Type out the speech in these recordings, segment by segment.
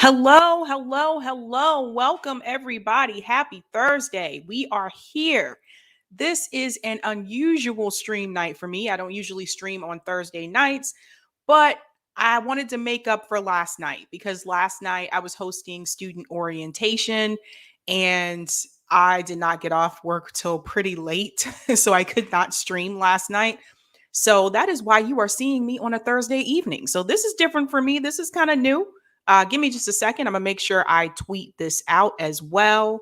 Hello, hello, hello. Welcome, everybody. Happy Thursday. We are here. This is an unusual stream night for me. I don't usually stream on Thursday nights, but I wanted to make up for last night because last night I was hosting student orientation and I did not get off work till pretty late. So I could not stream last night. So that is why you are seeing me on a Thursday evening. So this is different for me. This is kind of new. Give me just a second. I'm going to make sure I tweet this out as well.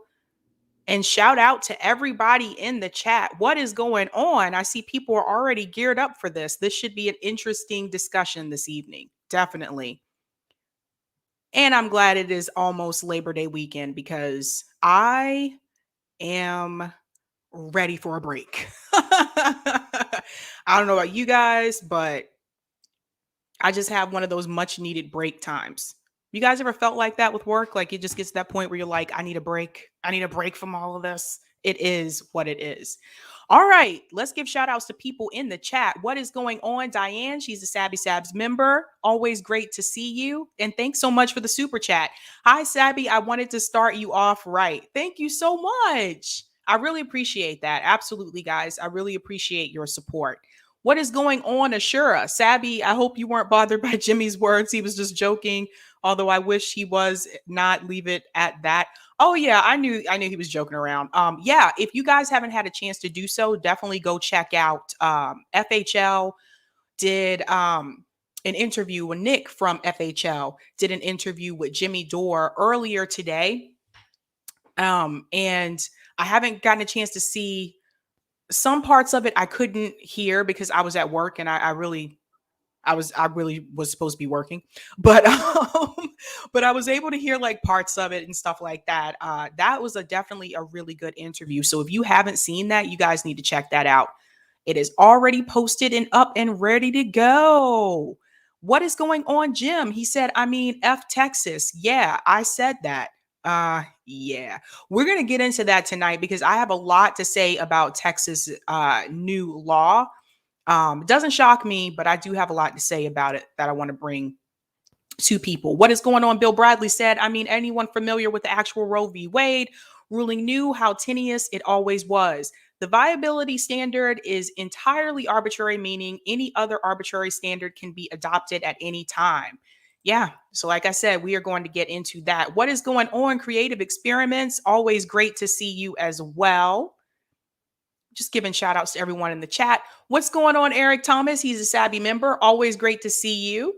And shout out to everybody in the chat. What is going on? I see people are already geared up for this. This should be an interesting discussion this evening. Definitely. And I'm glad it is almost Labor Day weekend because I am ready for a break. I don't know about you guys, but I just have one of those much needed break times. You guys ever felt like that with work? Like it just gets to that point where you're like, I need a break. I need a break from all of this. It is what it is. All right, let's give shout outs to people in the chat. What is going on? Diane, she's a Sabby Sabs member. Always great to see you. And thanks so much for the super chat. Hi, Sabby. I wanted to start you off right. Thank you so much. I really appreciate that. Absolutely, guys. I really appreciate your support. What is going on, Ashura? Sabby, I hope you weren't bothered by Jimmy's words. He was just joking. Although I wish he was not. Leave it at that. Oh yeah, I knew he was joking around. Yeah, if you guys haven't had a chance to do so, definitely go check out FHL did an interview with Nick from FHL did an interview with Jimmy Dore earlier today. And I haven't gotten a chance to see some parts of it. I couldn't hear because I was at work and I really was supposed to be working, but but I was able to hear like parts of it and stuff like that. That was definitely a really good interview. So if you haven't seen that, you guys need to check that out. It is already posted and up and ready to go. What is going on, Jim? He said, I mean, F Texas. Yeah, I said that. Yeah, we're going to get into that tonight because I have a lot to say about Texas new law. It doesn't shock me, but I do have a lot to say about it that I want to bring to people. What is going on? Bill Bradley said, I mean, anyone familiar with the actual Roe v. Wade ruling knew how tenuous it always was. The viability standard is entirely arbitrary, meaning any other arbitrary standard can be adopted at any time. Yeah. So like I said, we are going to get into that. What is going on? Creative Experiments. Always great to see you as well. Just giving shout outs to everyone in the chat. What's going on, Eric Thomas? He's a Sabby member. Always great to see you.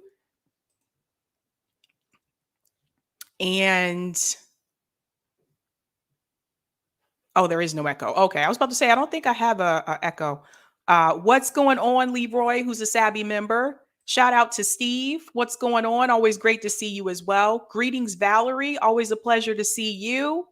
And oh, there is no echo. Okay, I was about to say, I don't think I have a echo. What's going on, Leroy, who's a Sabby member? Shout out to Steve. What's going on? Always great to see you as well. Greetings, Valerie. Always a pleasure to see you.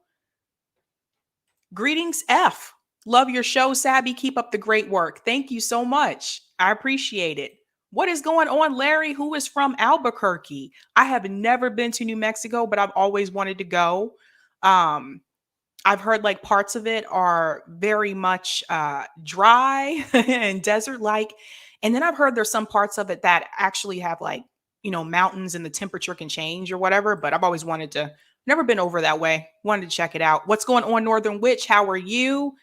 Greetings, F. Love your show, Sabby. Keep up the great work. Thank you so much. I appreciate it. What is going on, Larry, who is from Albuquerque? I have never been to New Mexico, but I've always wanted to go. I've heard like parts of it are very much dry and desert-like. And then I've heard there's some parts of it that actually have like, mountains and the temperature can change or whatever. But I've always wanted to, never been over that way. Wanted to check it out. What's going on, Northern Witch? How are you?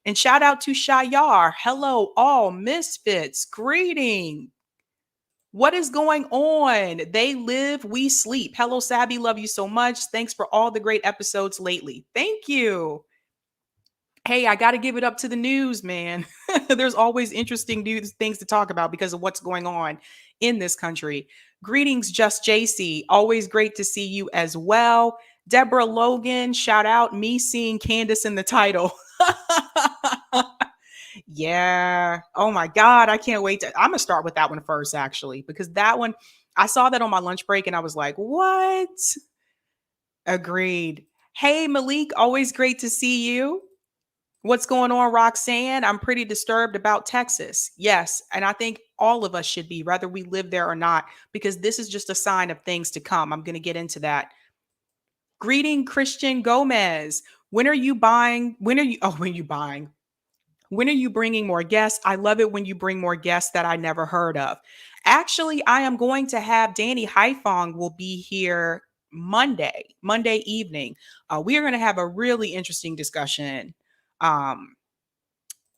And shout out to Shayar. Hello, all misfits. Greeting. What is going on? They live, we sleep. Hello, Sabby. Love you so much. Thanks for all the great episodes lately. Thank you. Hey, I got to give it up to the news, man. There's always interesting things to talk about because of what's going on in this country. Greetings, Just JC. Always great to see you as well. Deborah Logan, shout out me seeing Candace in the title. Yeah. Oh my God. I can't wait. I'm going to start with that one first, actually, because that one, I saw that on my lunch break and I was like, what? Agreed. Hey, Malik, always great to see you. What's going on, Roxanne? I'm pretty disturbed about Texas. Yes. And I think all of us should be, whether we live there or not, because this is just a sign of things to come. I'm going to get into that. Greeting Christian Gomez. When are you buying? When are you? Oh, when are you buying? When are you bringing more guests? I love it when you bring more guests that I never heard of. Actually, I am going to have Danny Haifong will be here Monday evening. We are going to have a really interesting discussion. Um,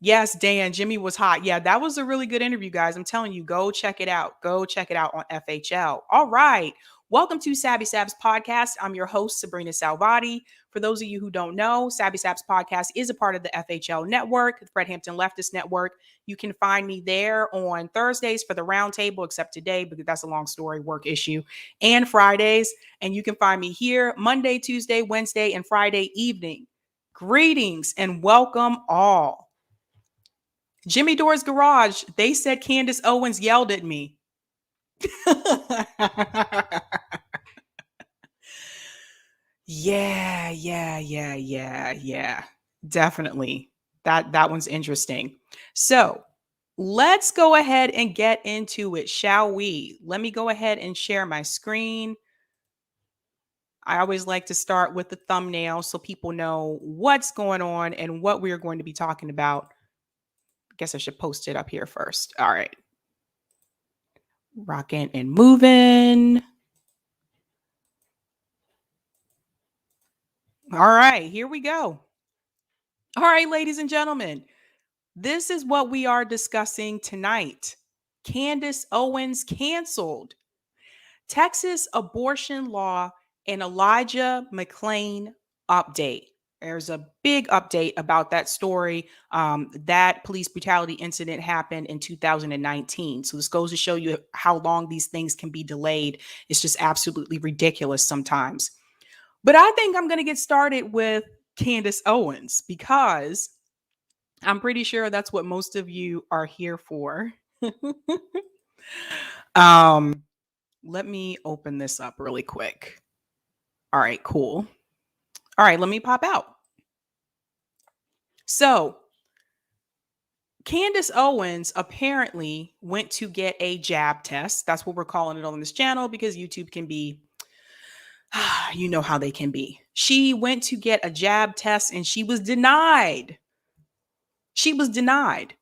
Yes, Dan, Jimmy was hot. Yeah, that was a really good interview, guys. I'm telling you, go check it out. Go check it out on FHL. All right. Welcome to Sabs podcast. I'm your host, Sabrina Salvati. For those of you who don't know, Sabs podcast is a part of the FHL network, the Fred Hampton Leftist Network. You can find me there on Thursdays for the roundtable, except today, because that's a long story, work issue, and Fridays. And you can find me here Monday, Tuesday, Wednesday, and Friday evening. Greetings and welcome all. Jimmy Dore's Garage. They said Candace Owens yelled at me. Yeah. Definitely. That one's interesting. So let's go ahead and get into it, shall we? Let me go ahead and share my screen. I always like to start with the thumbnail so people know what's going on and what we're going to be talking about. I guess I should post it up here first. All right. Rocking and moving. All right, here we go. All right, ladies and gentlemen, this is what we are discussing tonight. Candace Owens canceled. Texas abortion law and Elijah Mcclain update. There's a big update about that story. That police brutality incident happened in 2019. So this goes to show you how long these things can be delayed. It's just absolutely ridiculous sometimes. But I think I'm going to get started with Candace Owens because I'm pretty sure that's what most of you are here for. um, Let me open this up really quick. All right, cool. All right, let me pop out. So, Candace Owens apparently went to get a jab test. That's what we're calling it on this channel because YouTube can be, you know how they can be. She went to get a jab test and she was denied. She was denied.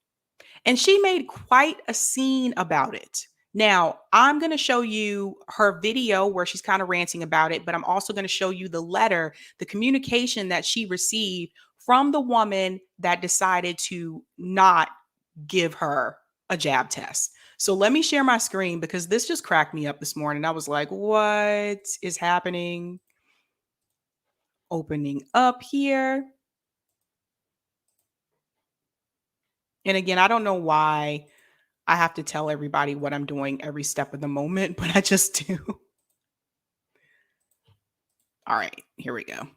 And she made quite a scene about it. Now, I'm going to show you her video where she's kind of ranting about it, but I'm also going to show you the letter, the communication that she received from the woman that decided to not give her a jab test. So let me share my screen because this just cracked me up this morning. I was like, what is happening? Opening up here. And again, I don't know why I have to tell everybody what I'm doing every step of the moment, but I just do. All right, here we go.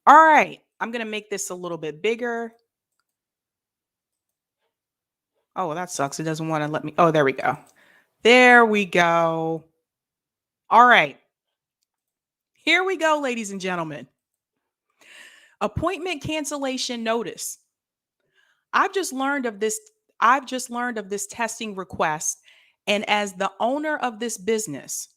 All right, I'm going to make this a little bit bigger. Oh, well, that sucks. It doesn't want to let me. Oh, there we go. There we go. All right. Here we go, ladies and gentlemen. Appointment cancellation notice. I've just learned of this. I've just learned of this testing request. And as the owner of this business,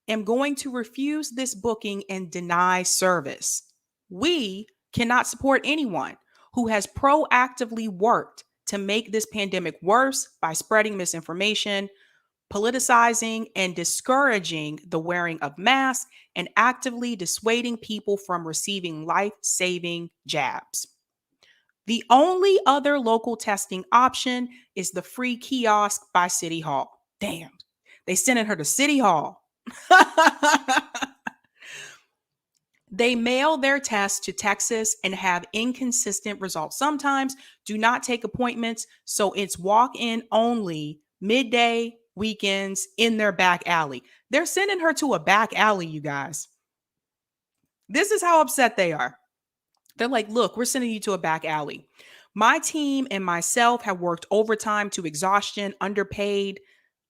am going to refuse this booking and deny service. We cannot support anyone who has proactively worked to make this pandemic worse by spreading misinformation, politicizing, and discouraging the wearing of masks and actively dissuading people from receiving life-saving jabs. The only other local testing option is the free kiosk by City Hall. Damn, they sending her to City Hall. They mail their tests to Texas and have inconsistent results. Sometimes do not take appointments. So it's walk in only, midday, weekends in their back alley. They're sending her to a back alley, you guys. This is how upset they are. They're like, look, we're sending you to a back alley. My team and myself have worked overtime to exhaustion, unpaid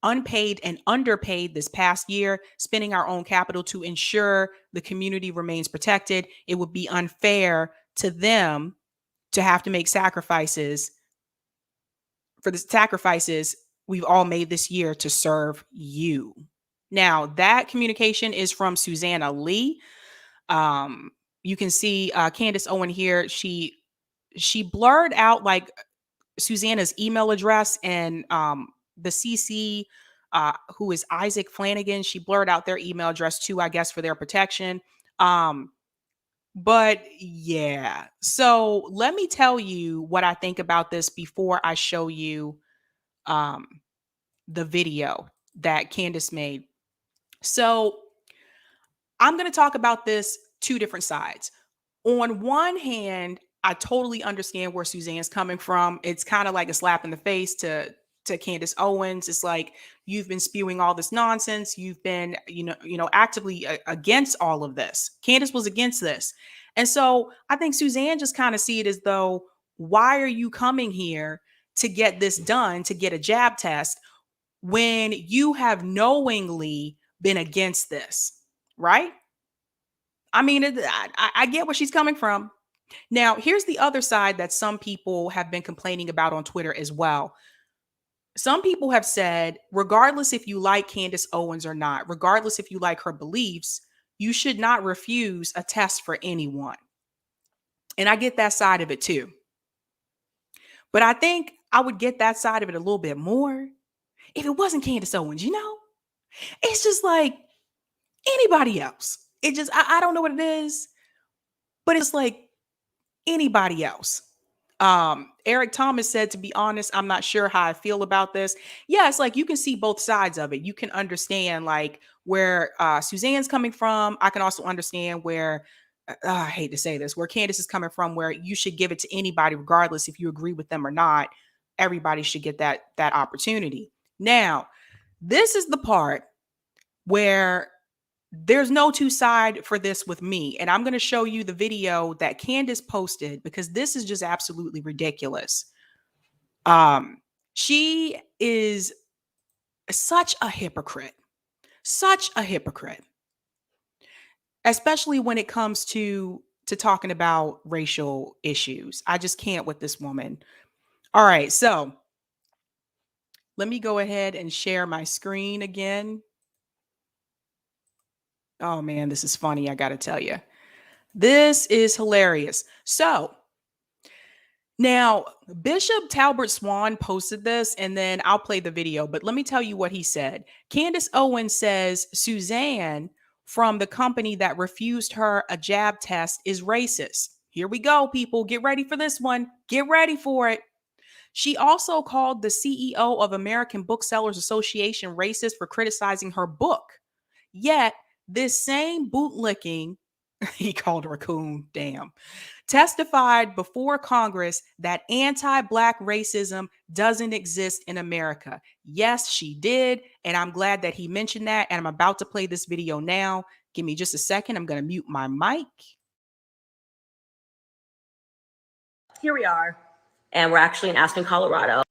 and underpaid this past year, spending our own capital to ensure the community remains protected. It would be unfair to them to have to make sacrifices for the sacrifices we've all made this year to serve you. Now, that communication is from Susanna Lee. You can see Candace Owen here. She blurred out like Susanna's email address, and the CC, who is Isaac Flanagan, she blurred out their email address too, I guess, for their protection. But yeah, so let me tell you what I think about this before I show you um, the video that Candace made. So I'm going to talk about this two different sides. On one hand, I totally understand where Suzanne's coming from. It's kind of like a slap in the face to Candace Owens. It's like, you've been spewing all this nonsense. You've been, actively against all of this. Candace was against this. And so I think Suzanne just kind of see it as though, why are you coming here to get this done, to get a jab test, when you have knowingly been against this, right? I mean, I get where she's coming from. Now, here's the other side that some people have been complaining about on Twitter as well. Some people have said, regardless if you like Candace Owens or not, regardless if you like her beliefs, you should not refuse a test for anyone. And I get that side of it too. But I think I would get that side of it a little bit more if it wasn't Candace Owens, It's just like anybody else. It just, I don't know what it is, but it's like anybody else. Eric Thomas said, to be honest, I'm not sure how I feel about this. Yeah, it's like you can see both sides of it. You can understand like where Suzanne's coming from. I can also understand where, I hate to say this, where Candace is coming from, where you should give it to anybody, regardless if you agree with them or not. Everybody should get that opportunity. Now, this is the part where there's no two side for this with me. And I'm going to show you the video that Candace posted, because this is just absolutely ridiculous. She is such a hypocrite, especially when it comes to talking about racial issues. I just can't with this woman. All right. So let me go ahead and share my screen again. Oh man, this is funny. I got to tell you. This is hilarious. So now Bishop Talbert Swan posted this, and then I'll play the video, but let me tell you what he said. Candace Owens says Suzanne from the company that refused her a jab test is racist. Here we go, people. Get ready for this one. Get ready for it. She also called the CEO of American Booksellers Association racist for criticizing her book. Yet this same bootlicking, he called her a coon, damn, testified before Congress that anti-Black racism doesn't exist in America. Yes, she did. And I'm glad that he mentioned that. And I'm about to play this video now. Give me just a second. I'm going to mute my mic. Here we are. And we're actually in Aspen, Colorado.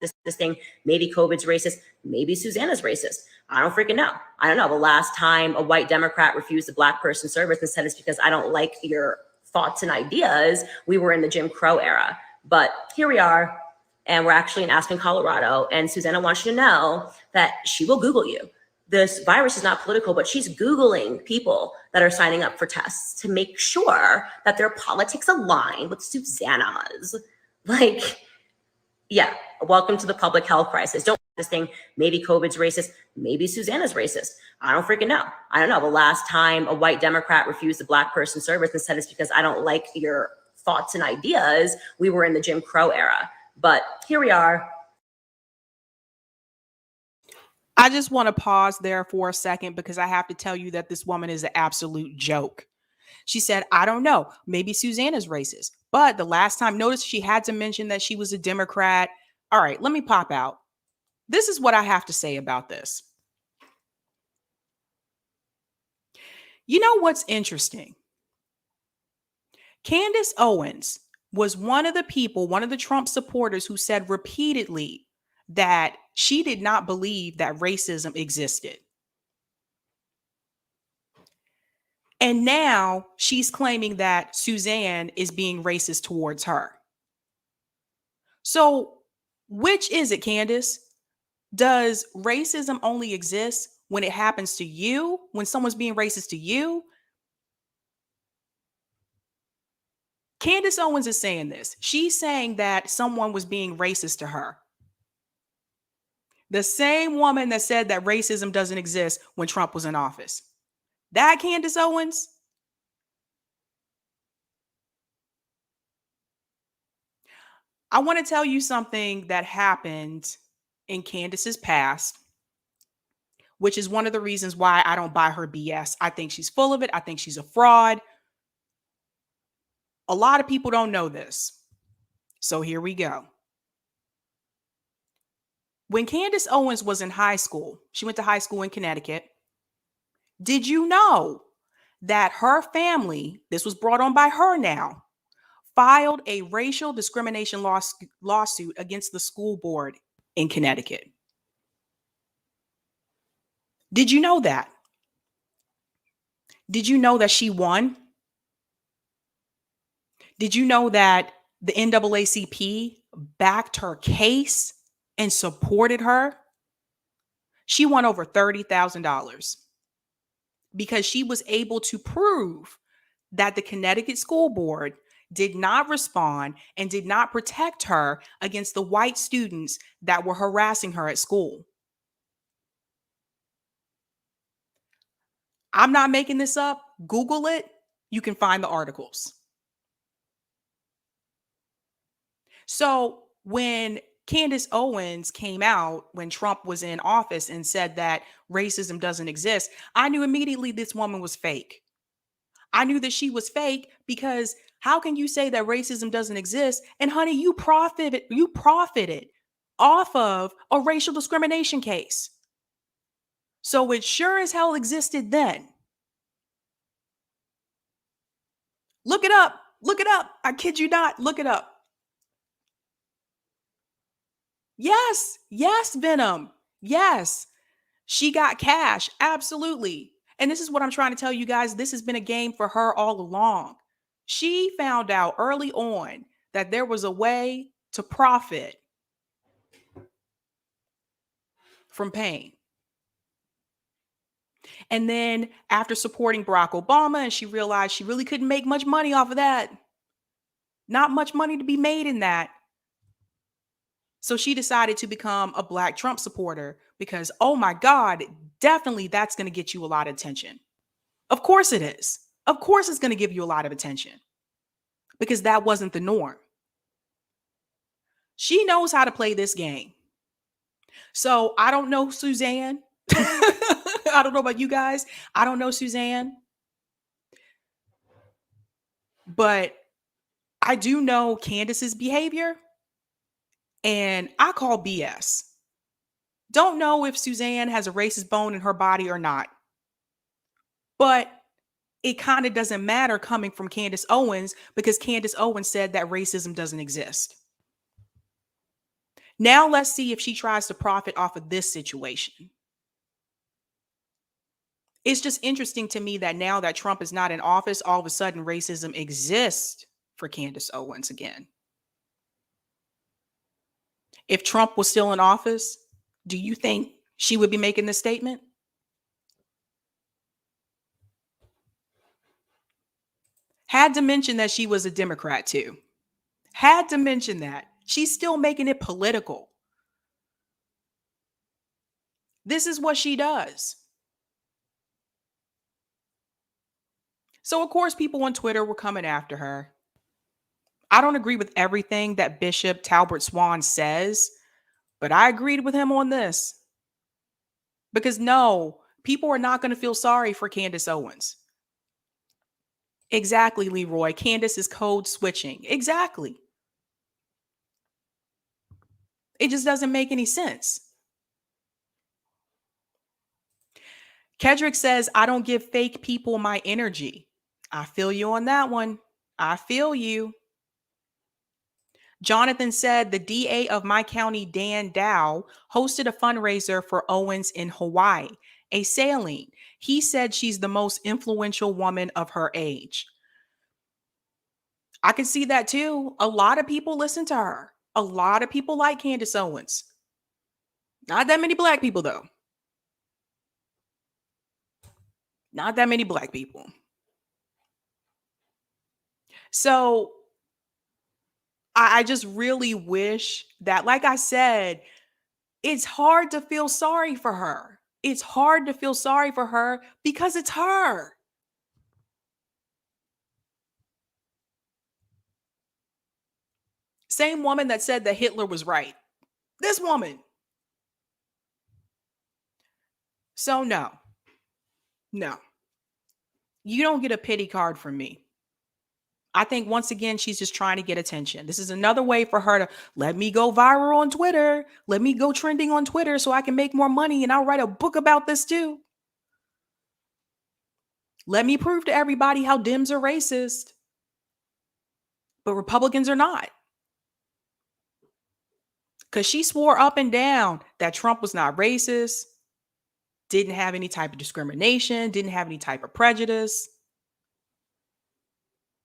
This thing, maybe COVID's racist, maybe Susanna's racist. I don't freaking know. I don't know. The last time a white Democrat refused a Black person service and said it's because I don't like your thoughts and ideas, we were in the Jim Crow era. But here we are, and we're actually in Aspen, Colorado. And Susanna wants you to know that she will Google you. This virus is not political, but she's Googling people that are signing up for tests to make sure that their politics align with Susanna's. Like, yeah, welcome to the public health crisis. Don't this thing, maybe COVID's racist, maybe Susanna's racist. I don't freaking know. I don't know. The last time a white Democrat refused a Black person service and said it's because I don't like your thoughts and ideas, we were in the Jim Crow era. But here we are. I just want to pause there for a second, because I have to tell you that this woman is an absolute joke. She said, I don't know, maybe Susanna's racist. But the last time, notice she had to mention that she was a Democrat. All right, let me pop out. This is what I have to say about this. You know what's interesting? Candace Owens was one of the people, one of the Trump supporters who said repeatedly that she did not believe that racism existed. And now she's claiming that Suzanne is being racist towards her. So, which is it, Candace? Does racism only exist when it happens to you, when someone's being racist to you? Candace Owens is saying this. She's saying that someone was being racist to her. The same woman that said that racism doesn't exist when Trump was in office. That Candace Owens? I want to tell you something that happened in Candace's past, which is one of the reasons why I don't buy her BS. I think she's full of it. I think she's a fraud. A lot of people don't know this. So here we go. When Candace Owens was in high school, she went to high school in Connecticut. Did you know that her family, this was brought on by her now, filed a racial discrimination lawsuit against the school board in Connecticut? Did you know that? Did you know that she won? Did you know that the NAACP backed her case and supported her? She won over $30,000 because she was able to prove that the Connecticut school board did not respond and did not protect her against the white students that were harassing her at school. I'm not making this up. Google it. You can find the articles. So when Candace Owens came out when Trump was in office and said that racism doesn't exist, I knew immediately this woman was fake. I knew that she was fake because how can you say that racism doesn't exist? And honey, you profited off of a racial discrimination case. So it sure as hell existed then. Look it up. Look it up. I kid you not. Look it up. Yes. Yes, Venom. Yes. She got cash. Absolutely. And this is what I'm trying to tell you guys. This has been a game for her all along. She found out early on that there was a way to profit from pain. And then after supporting Barack Obama, and she realized she really couldn't make much money off of that. Not much money to be made in that. So she decided to become a Black Trump supporter because, oh my God, definitely that's going to get you a lot of attention. Of course it is. Of course it's going to give you a lot of attention because that wasn't the norm. She knows how to play this game. So I don't know Suzanne. I don't know about you guys. I don't know Suzanne. But I do know Candace's behavior. And I call BS. Don't know if Suzanne has a racist bone in her body or not. But it kind of doesn't matter coming from Candace Owens because Candace Owens said that racism doesn't exist. Now let's see if she tries to profit off of this situation. It's just interesting to me that now that Trump is not in office, all of a sudden racism exists for Candace Owens again. If Trump was still in office, do you think she would be making this statement? Had to mention that she was a Democrat too. Had to mention that. She's still making it political. This is what she does. So, of course, people on Twitter were coming after her. I don't agree with everything that Bishop Talbert Swan says, but I agreed with him on this. Because no, people are not going to feel sorry for Candace Owens. Exactly, Leroy. Candace is code switching. Exactly. It just doesn't make any sense. Kedrick says, I don't give fake people my energy. I feel you on that one. I feel you. Jonathan said the DA of my county, Dan Dow, hosted a fundraiser for Owens in Hawaii, a sailing. He said she's the most influential woman of her age. I can see that too. A lot of people listen to her. A lot of people like Candace Owens. Not that many black people, though. Not that many black people. So I just really wish that, like I said, it's hard to feel sorry for her. It's hard to feel sorry for her because it's her. Same woman that said that Hitler was right. This woman. So, no, you don't get a pity card from me. I think once again, she's just trying to get attention. This is another way for her to let me go viral on Twitter. Let me go trending on Twitter so I can make more money and I'll write a book about this too. Let me prove to everybody how Dems are racist, but Republicans are not. Because she swore up and down that Trump was not racist, didn't have any type of discrimination, didn't have any type of prejudice.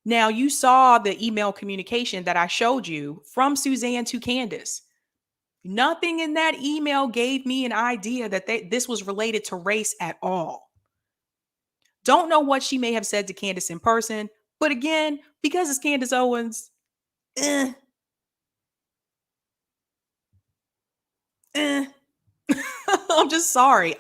Now, you saw the email communication that I showed you from Suzanne to Candace. Nothing in that email gave me an idea that this was related to race at all. Don't know what she may have said to Candace in person, but again, because it's Candace Owens, eh. I'm just sorry.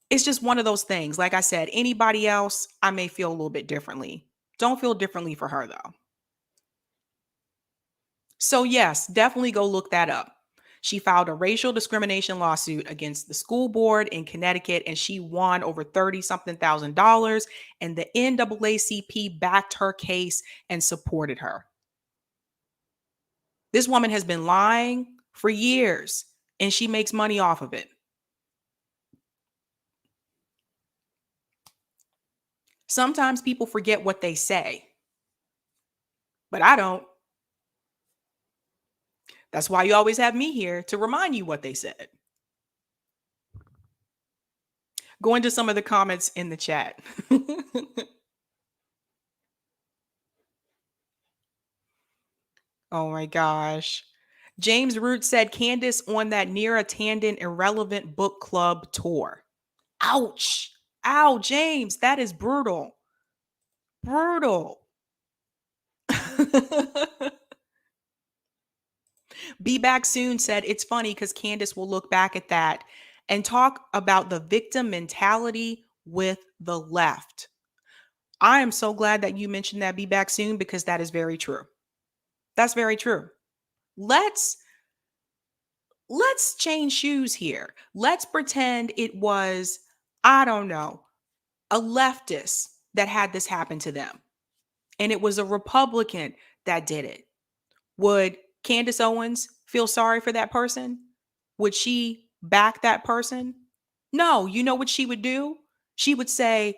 It's just one of those things. Like I said, anybody else, I may feel a little bit differently. Don't feel differently for her though. So yes, definitely go look that up. She filed a racial discrimination lawsuit against the school board in Connecticut and she won over 30 something thousand dollars. And the NAACP backed her case and supported her. This woman has been lying for years and she makes money off of it. Sometimes people forget what they say, but I don't. That's why you always have me here to remind you what they said. Go into some of the comments in the chat. Oh my gosh. James Root said Candace on that Neera Tanden Irrelevant Book Club tour. Ouch. Ow, James, that is brutal. Brutal. Be Back Soon said it's funny because Candace will look back at that and talk about the victim mentality with the left. I am so glad that you mentioned that, Be Back Soon, because that is very true. That's very true. Let's change shoes here. Let's pretend it was, I don't know, a leftist that had this happen to them. And it was a Republican that did it. Would Candace Owens feel sorry for that person? Would she back that person? No. You know what she would do? She would say,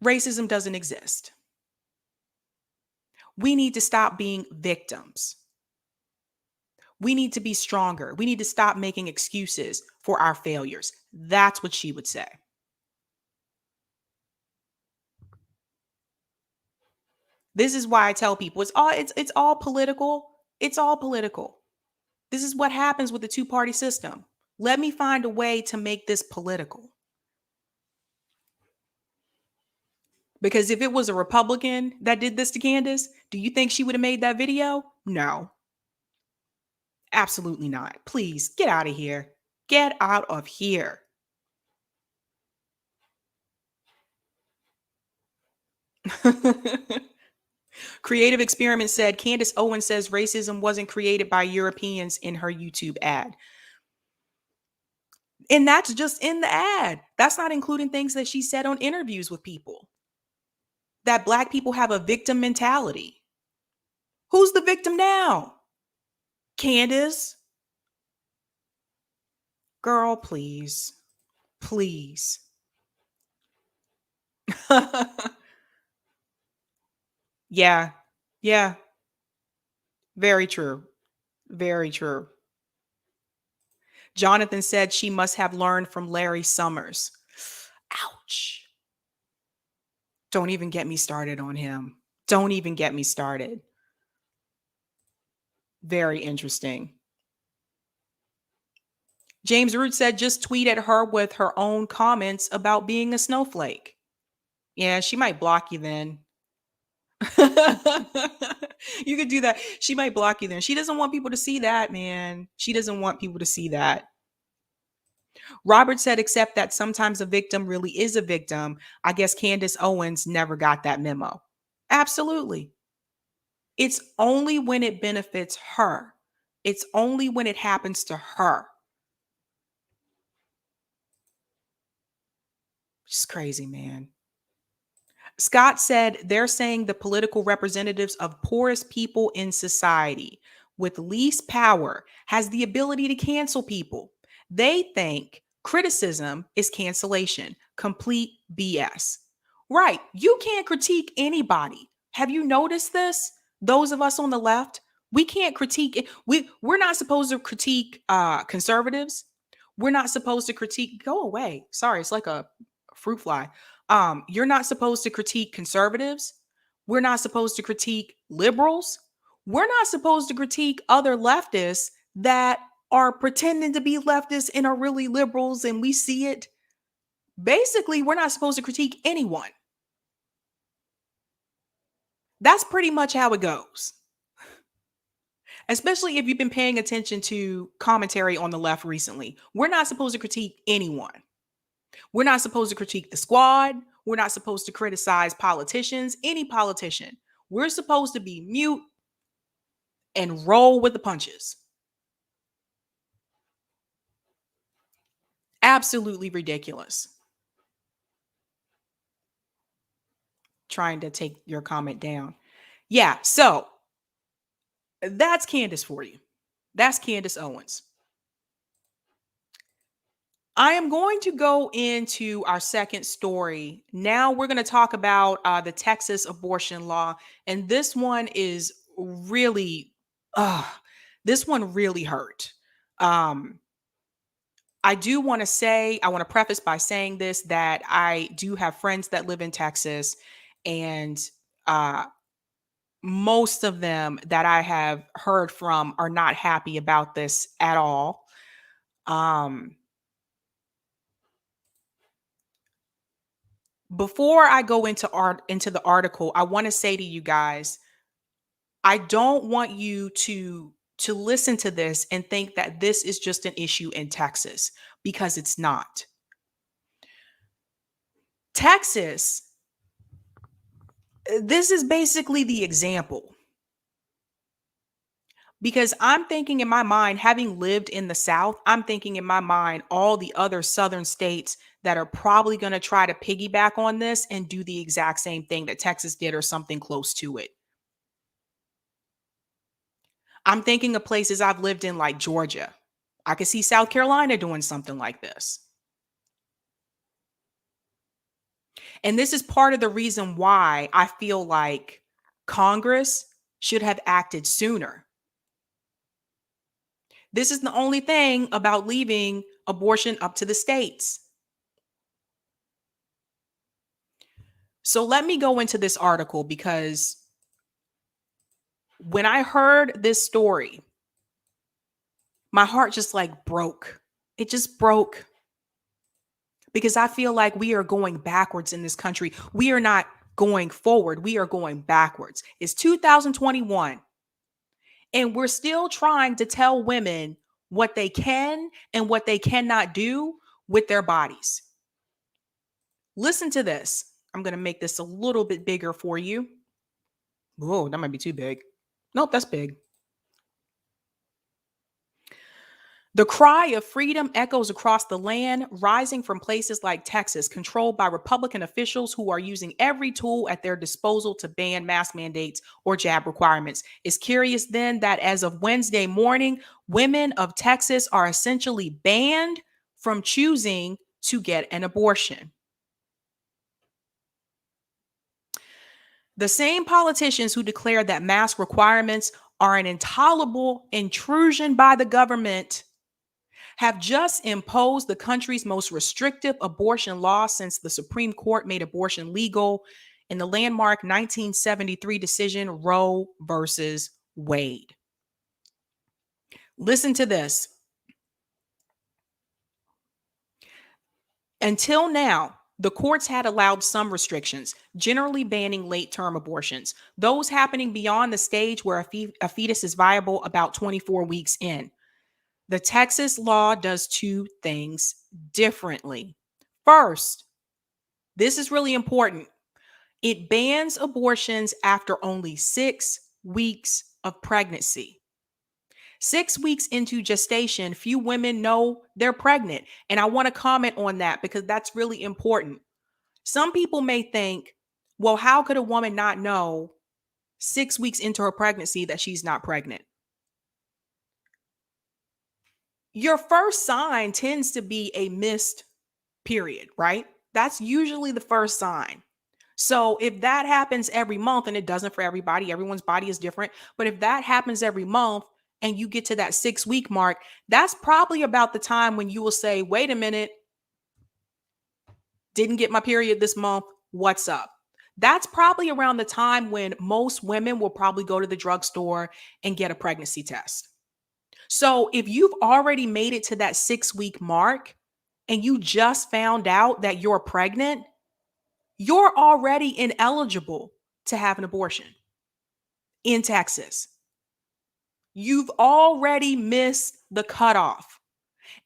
racism doesn't exist. We need to stop being victims. We need to be stronger. We need to stop making excuses for our failures. That's what she would say. This is why I tell people it's all political. It's all political. This is what happens with the two-party system. Let me find a way to make this political. Because if it was a Republican that did this to Candace, do you think she would have made that video? No. Absolutely not. Please get out of here. Get out of here. Creative Experiment said Candace Owens says racism wasn't created by Europeans in her YouTube ad. And that's just in the ad. That's not including things that she said on interviews with people. That Black people have a victim mentality. Who's the victim now? Candace? Girl, please. Please. Yeah. Yeah. Very true. Very true. Jonathan said she must have learned from Larry Summers. Ouch. Don't even get me started on him. Don't even get me started. Very interesting. James Root said just tweet at her with her own comments about being a snowflake. Yeah, she might block you then. You could do that. She might block you then. She doesn't want people to see that, man. She doesn't want people to see that. Robert said, except that sometimes a victim really is a victim. I guess Candace Owens never got that memo. Absolutely. It's only when it benefits her. It's only when it happens to her. It's crazy, man. Scott said they're saying the political representatives of poorest people in society with least power has the ability to cancel people. They think criticism is cancellation. Complete BS. Right. You can't critique anybody. Have you noticed this? Those of us on the left, we can't critique it. We're not supposed to critique conservatives. We're not supposed to critique. Go away. Sorry, it's like a fruit fly. You're not supposed to critique conservatives. We're not supposed to critique liberals. We're not supposed to critique other leftists that are pretending to be leftists and are really liberals, and we see it. Basically, we're not supposed to critique anyone. That's pretty much how it goes. Especially if you've been paying attention to commentary on the left recently. We're not supposed to critique anyone. We're not supposed to critique the squad. We're not supposed to criticize politicians, any politician. We're supposed to be mute and roll with the punches. Absolutely ridiculous. Trying to take your comment down. Yeah, so that's Candace for you. That's Candace Owens. I am going to go into our second story. Now we're going to talk about the Texas abortion law. And this one is really, this one really hurt. I do want to say, I want to preface by saying this, that I do have friends that live in Texas, and uh, most of them that I have heard from are not happy about this at all. Before I go into the article, I want to say to you guys, I don't want you to listen to this and think that this is just an issue in Texas, because it's not. Texas, this is basically the example. Because I'm thinking in my mind, having lived in the South, I'm thinking in my mind all the other Southern states that are probably going to try to piggyback on this and do the exact same thing that Texas did or something close to it. I'm thinking of places I've lived in like Georgia. I could see South Carolina doing something like this. And this is part of the reason why I feel like Congress should have acted sooner. This is the only thing about leaving abortion up to the states. So let me go into this article, because when I heard this story, my heart just like broke. It just broke. Because I feel like we are going backwards in this country. We are not going forward. We are going backwards. It's 2021. And we're still trying to tell women what they can and what they cannot do with their bodies. Listen to this. I'm going to make this a little bit bigger for you. Whoa, that might be too big. Nope, that's big. The cry of freedom echoes across the land, rising from places like Texas, controlled by Republican officials who are using every tool at their disposal to ban mask mandates or jab requirements. It's curious then that as of Wednesday morning, women of Texas are essentially banned from choosing to get an abortion. The same politicians who declared that mask requirements are an intolerable intrusion by the government, have just imposed the country's most restrictive abortion law since the Supreme Court made abortion legal in the landmark 1973 decision Roe versus Wade. Listen to this. Until now, the courts had allowed some restrictions, generally banning late-term abortions, those happening beyond the stage where a fetus is viable about 24 weeks in. The Texas law does two things differently. First, this is really important. It bans abortions after only 6 weeks of pregnancy. 6 weeks into gestation, few women know they're pregnant. And I want to comment on that because that's really important. Some people may think, well, how could a woman not know 6 weeks into her pregnancy that she's not pregnant? Your first sign tends to be a missed period, right? That's usually the first sign. So if that happens every month, and it doesn't for everybody, everyone's body is different. But if that happens every month and you get to that 6 week mark, that's probably about the time when you will say, wait a minute, didn't get my period this month. What's up? That's probably around the time when most women will probably go to the drugstore and get a pregnancy test. So if you've already made it to that 6 week mark and you just found out that you're pregnant, you're already ineligible to have an abortion in Texas. You've already missed the cutoff.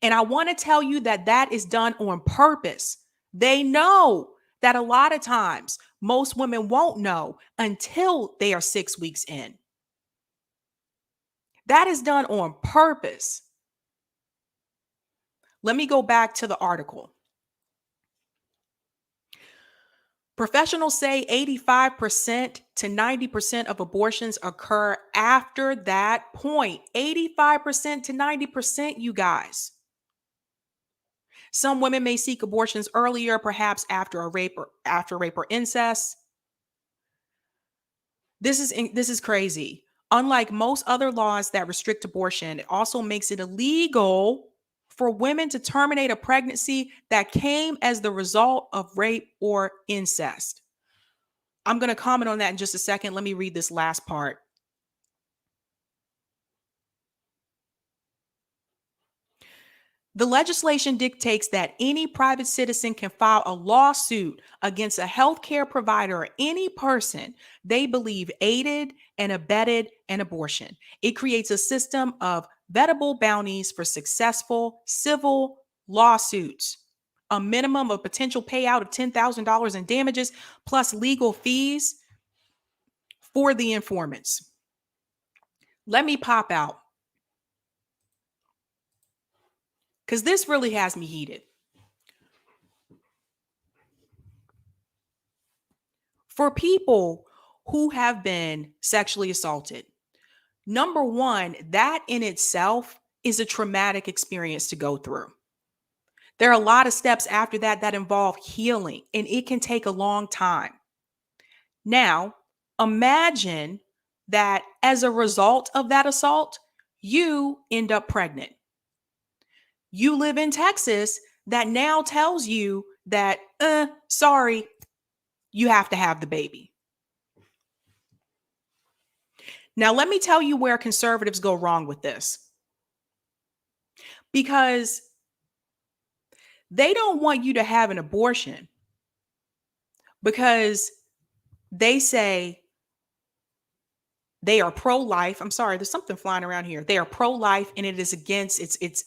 And I want to tell you that that is done on purpose. They know that a lot of times most women won't know until they are 6 weeks in. That is done on purpose. Let me go back to the article. Professionals say 85% to 90% of abortions occur after that point. 85% to 90%, you guys. Some women may seek abortions earlier, perhaps after rape or incest. This is crazy. Unlike most other laws that restrict abortion, it also makes it illegal for women to terminate a pregnancy that came as the result of rape or incest. I'm going to comment on that in just a second. Let me read this last part. The legislation dictates that any private citizen can file a lawsuit against a healthcare provider or any person they believe aided and abetted an abortion. It creates a system of vettable bounties for successful civil lawsuits, a minimum of potential payout of $10,000 in damages plus legal fees for the informants. Let me pop out, because this really has me heated. For people who have been sexually assaulted, number one, that in itself is a traumatic experience to go through. There are a lot of steps after that that involve healing, and it can take a long time. Now, imagine that as a result of that assault, you end up pregnant. You live in Texas that now tells you that, sorry, you have to have the baby. Now, let me tell you where conservatives go wrong with this. Because they don't want you to have an abortion because they say they are pro-life. I'm sorry, there's something flying around here. They are pro-life, and it is against. It's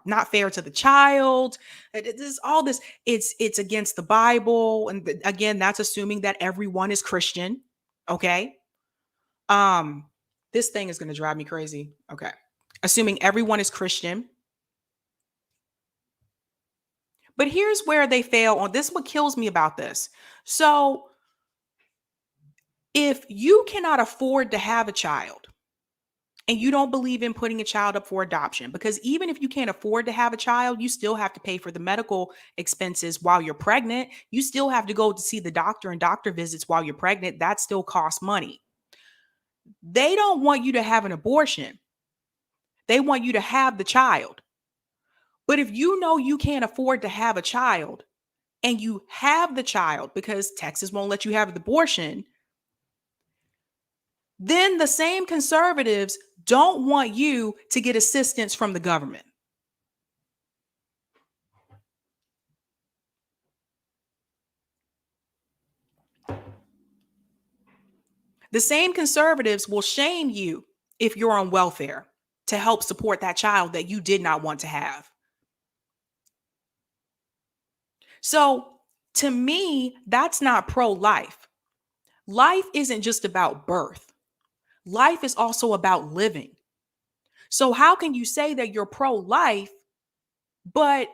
not fair to the child. It is all this. It's against the Bible, and again, that's assuming that everyone is Christian. Okay. This thing is going to drive me crazy. Okay, assuming everyone is Christian. But here's where they fail on this. What kills me about this. So if you cannot afford to have a child and you don't believe in putting a child up for adoption, because even if you can't afford to have a child, you still have to pay for the medical expenses while you're pregnant. You still have to go to see the doctor and doctor visits while you're pregnant. That still costs money. They don't want you to have an abortion. They want you to have the child. But if you know you can't afford to have a child and you have the child because Texas won't let you have an abortion, then the same conservatives don't want you to get assistance from the government. The same conservatives will shame you if you're on welfare to help support that child that you did not want to have. So, to me, that's not pro-life. Life isn't just about birth. Life is also about living. So, how can you say that you're pro-life, but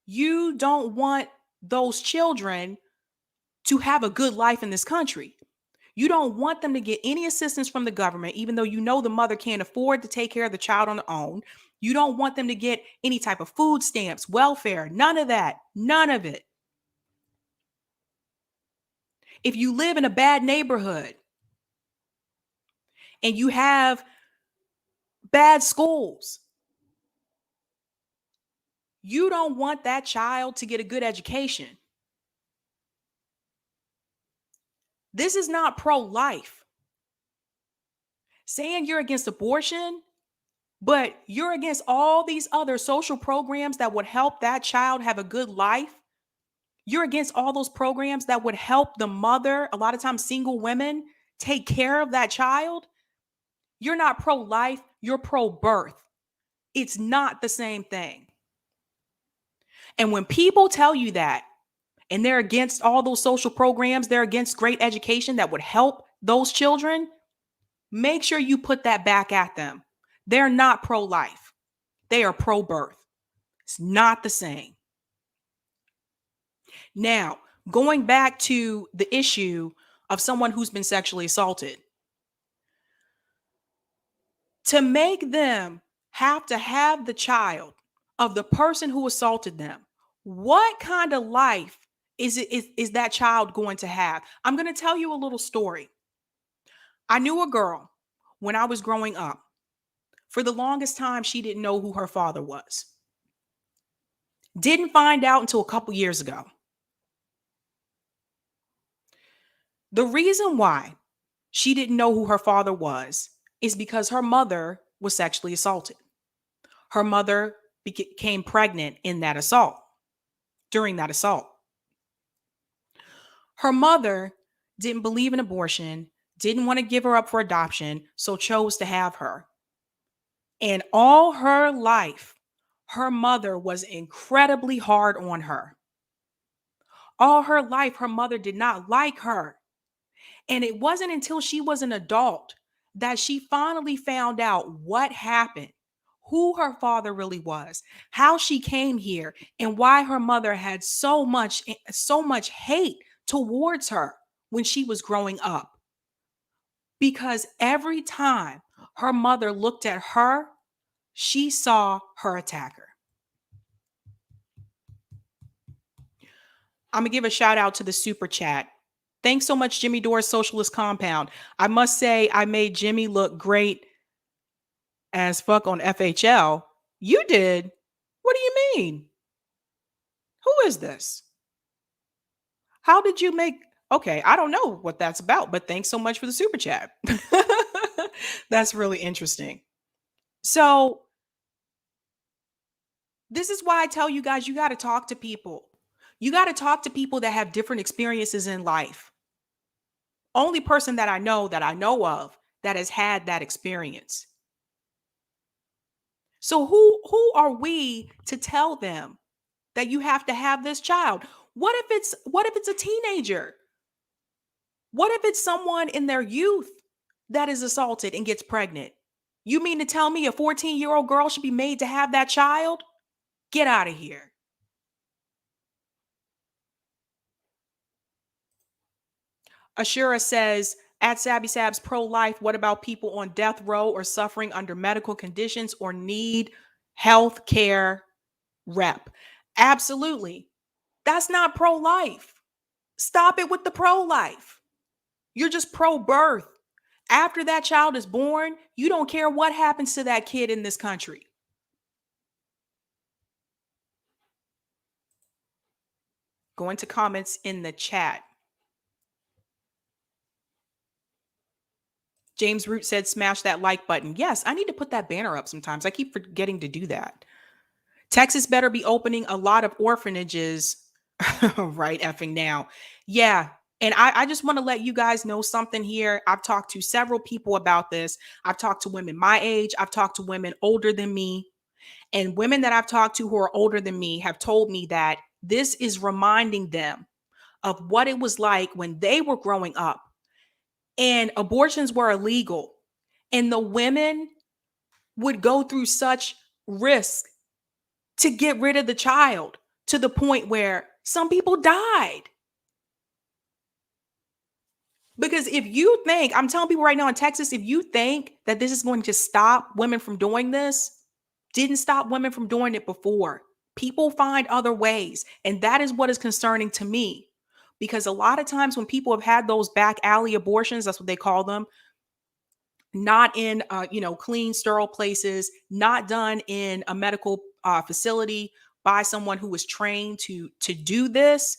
you don't want those children to have a good life in this country? You don't want them to get any assistance from the government, even though you know the mother can't afford to take care of the child on their own. You don't want them to get any type of food stamps, welfare, none of that, none of it. If you live in a bad neighborhood and you have bad schools, you don't want that child to get a good education. This is not pro-life. Saying you're against abortion, but you're against all these other social programs that would help that child have a good life. You're against all those programs that would help the mother, a lot of times single women, take care of that child. You're not pro-life, you're pro-birth. It's not the same thing. And when people tell you that, and they're against all those social programs, they're against great education that would help those children, make sure you put that back at them. They're not pro-life. They are pro-birth. It's not the same. Now, going back to the issue of someone who's been sexually assaulted, to make them have to have the child of the person who assaulted them, what kind of life is that child going to have? I'm going to tell you a little story. I knew a girl when I was growing up. For the longest time, she didn't know who her father was. Didn't find out until a couple years ago. The reason why she didn't know who her father was is because her mother was sexually assaulted. Her mother became pregnant in that assault, during that assault. Her mother didn't believe in abortion, didn't want to give her up for adoption, so chose to have her. And all her life, her mother was incredibly hard on her. All her life, her mother did not like her. And it wasn't until she was an adult that she finally found out what happened, who her father really was, how she came here, and why her mother had so much hate towards her when she was growing up. Because every time her mother looked at her, she saw her attacker. I'm going to give a shout out to the super chat. Thanks so much, Jimmy Dore's Socialist Compound. I must say, I made Jimmy look great as fuck on FHL. You did? What do you mean? Who is this? How did you make? Okay, I don't know what that's about, but thanks so much for the super chat. That's really interesting. So, this is why I tell you guys, you got to talk to people. You got to talk to people that have different experiences in life. Only person that I know of that has had that experience. So who are we to tell them that you have to have this child? What if it's a teenager? What if it's someone in their youth that is assaulted and gets pregnant? You mean to tell me a 14-year-old girl should be made to have that child? Get out of here. Ashura says, at Sabby Sabs pro-life, what about people on death row or suffering under medical conditions or need health care rep? Absolutely. That's not pro-life. Stop it with the pro-life. You're just pro-birth. After that child is born, you don't care what happens to that kid in this country. Go into comments in the chat. James Root said, smash that like button. Yes, I need to put that banner up sometimes. I keep forgetting to do that. Texas better be opening a lot of orphanages right effing now. Yeah. And I just want to let you guys know something here. I've talked to several people about this. I've talked to women my age. I've talked to women older than me. And women that I've talked to who are older than me have told me that this is reminding them of what it was like when they were growing up and abortions were illegal. And the women would go through such risk to get rid of the child to the point where some people died. Because if you think, I'm telling people right now in Texas, if you think that this is going to stop women from doing this, didn't stop women from doing it before. People find other ways. And that is what is concerning to me. Because a lot of times when people have had those back alley abortions, that's what they call them, not in clean, sterile places, not done in a medical facility by someone who was trained to do this,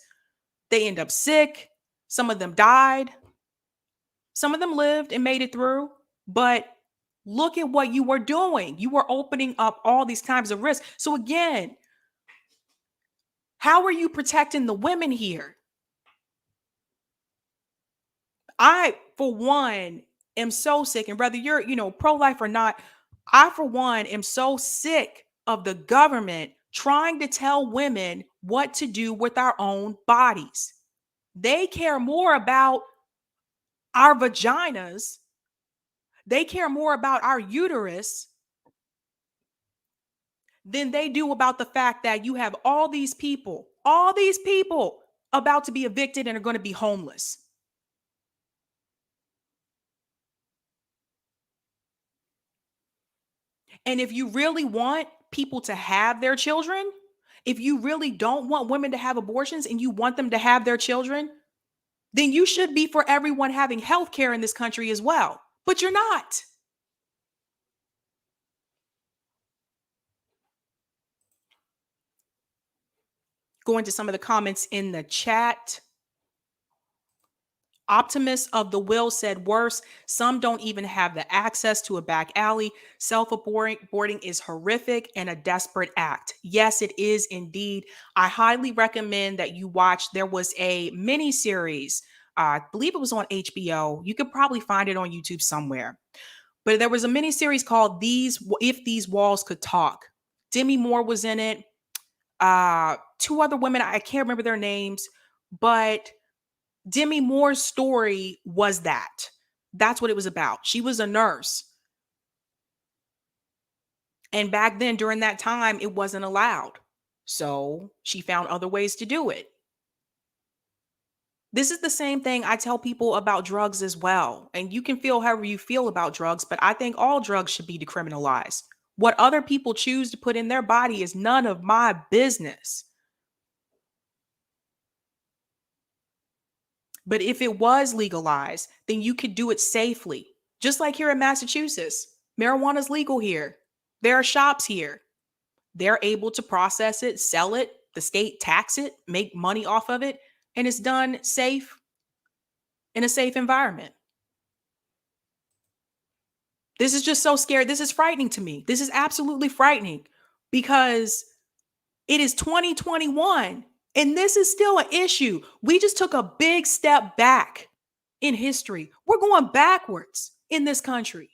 they end up sick. Some of them died. Some of them lived and made it through. But look at what you were doing. You were opening up all these kinds of risks. So again, how are you protecting the women here? I, for one, am so sick, and whether you're, pro-life or not, I, for one, am so sick of the government trying to tell women what to do with our own bodies. They care more about our vaginas. They care more about our uterus than they do about the fact that you have all these people about to be evicted and are going to be homeless. And if you really want people to have their children, if you really don't want women to have abortions and you want them to have their children, then you should be for everyone having health care in this country as well. But you're not. Go into some of the comments in the chat. Optimist of the Will said worse. Some don't even have the access to a back alley. Self-aborting is horrific and a desperate act. Yes, it is indeed. I highly recommend that you watch. There was a mini series. I believe it was on HBO. You could probably find it on YouTube somewhere. But there was a mini series called If These Walls Could Talk. Demi Moore was in it. Two other women, I can't remember their names, but Demi Moore's story was that. That's what it was about. She was a nurse. And back then, during that time, it wasn't allowed. So she found other ways to do it. This is the same thing I tell people about drugs as well. And you can feel however you feel about drugs, but I think all drugs should be decriminalized. What other people choose to put in their body is none of my business. But if it was legalized, then you could do it safely. Just like here in Massachusetts, marijuana is legal here. There are shops here. They're able to process it, sell it, the state tax it, make money off of it, and it's done safe in a safe environment. This is just so scary. This is frightening to me. This is absolutely frightening because it is 2021 and this is still an issue. We just took a big step back in history. We're going backwards in this country.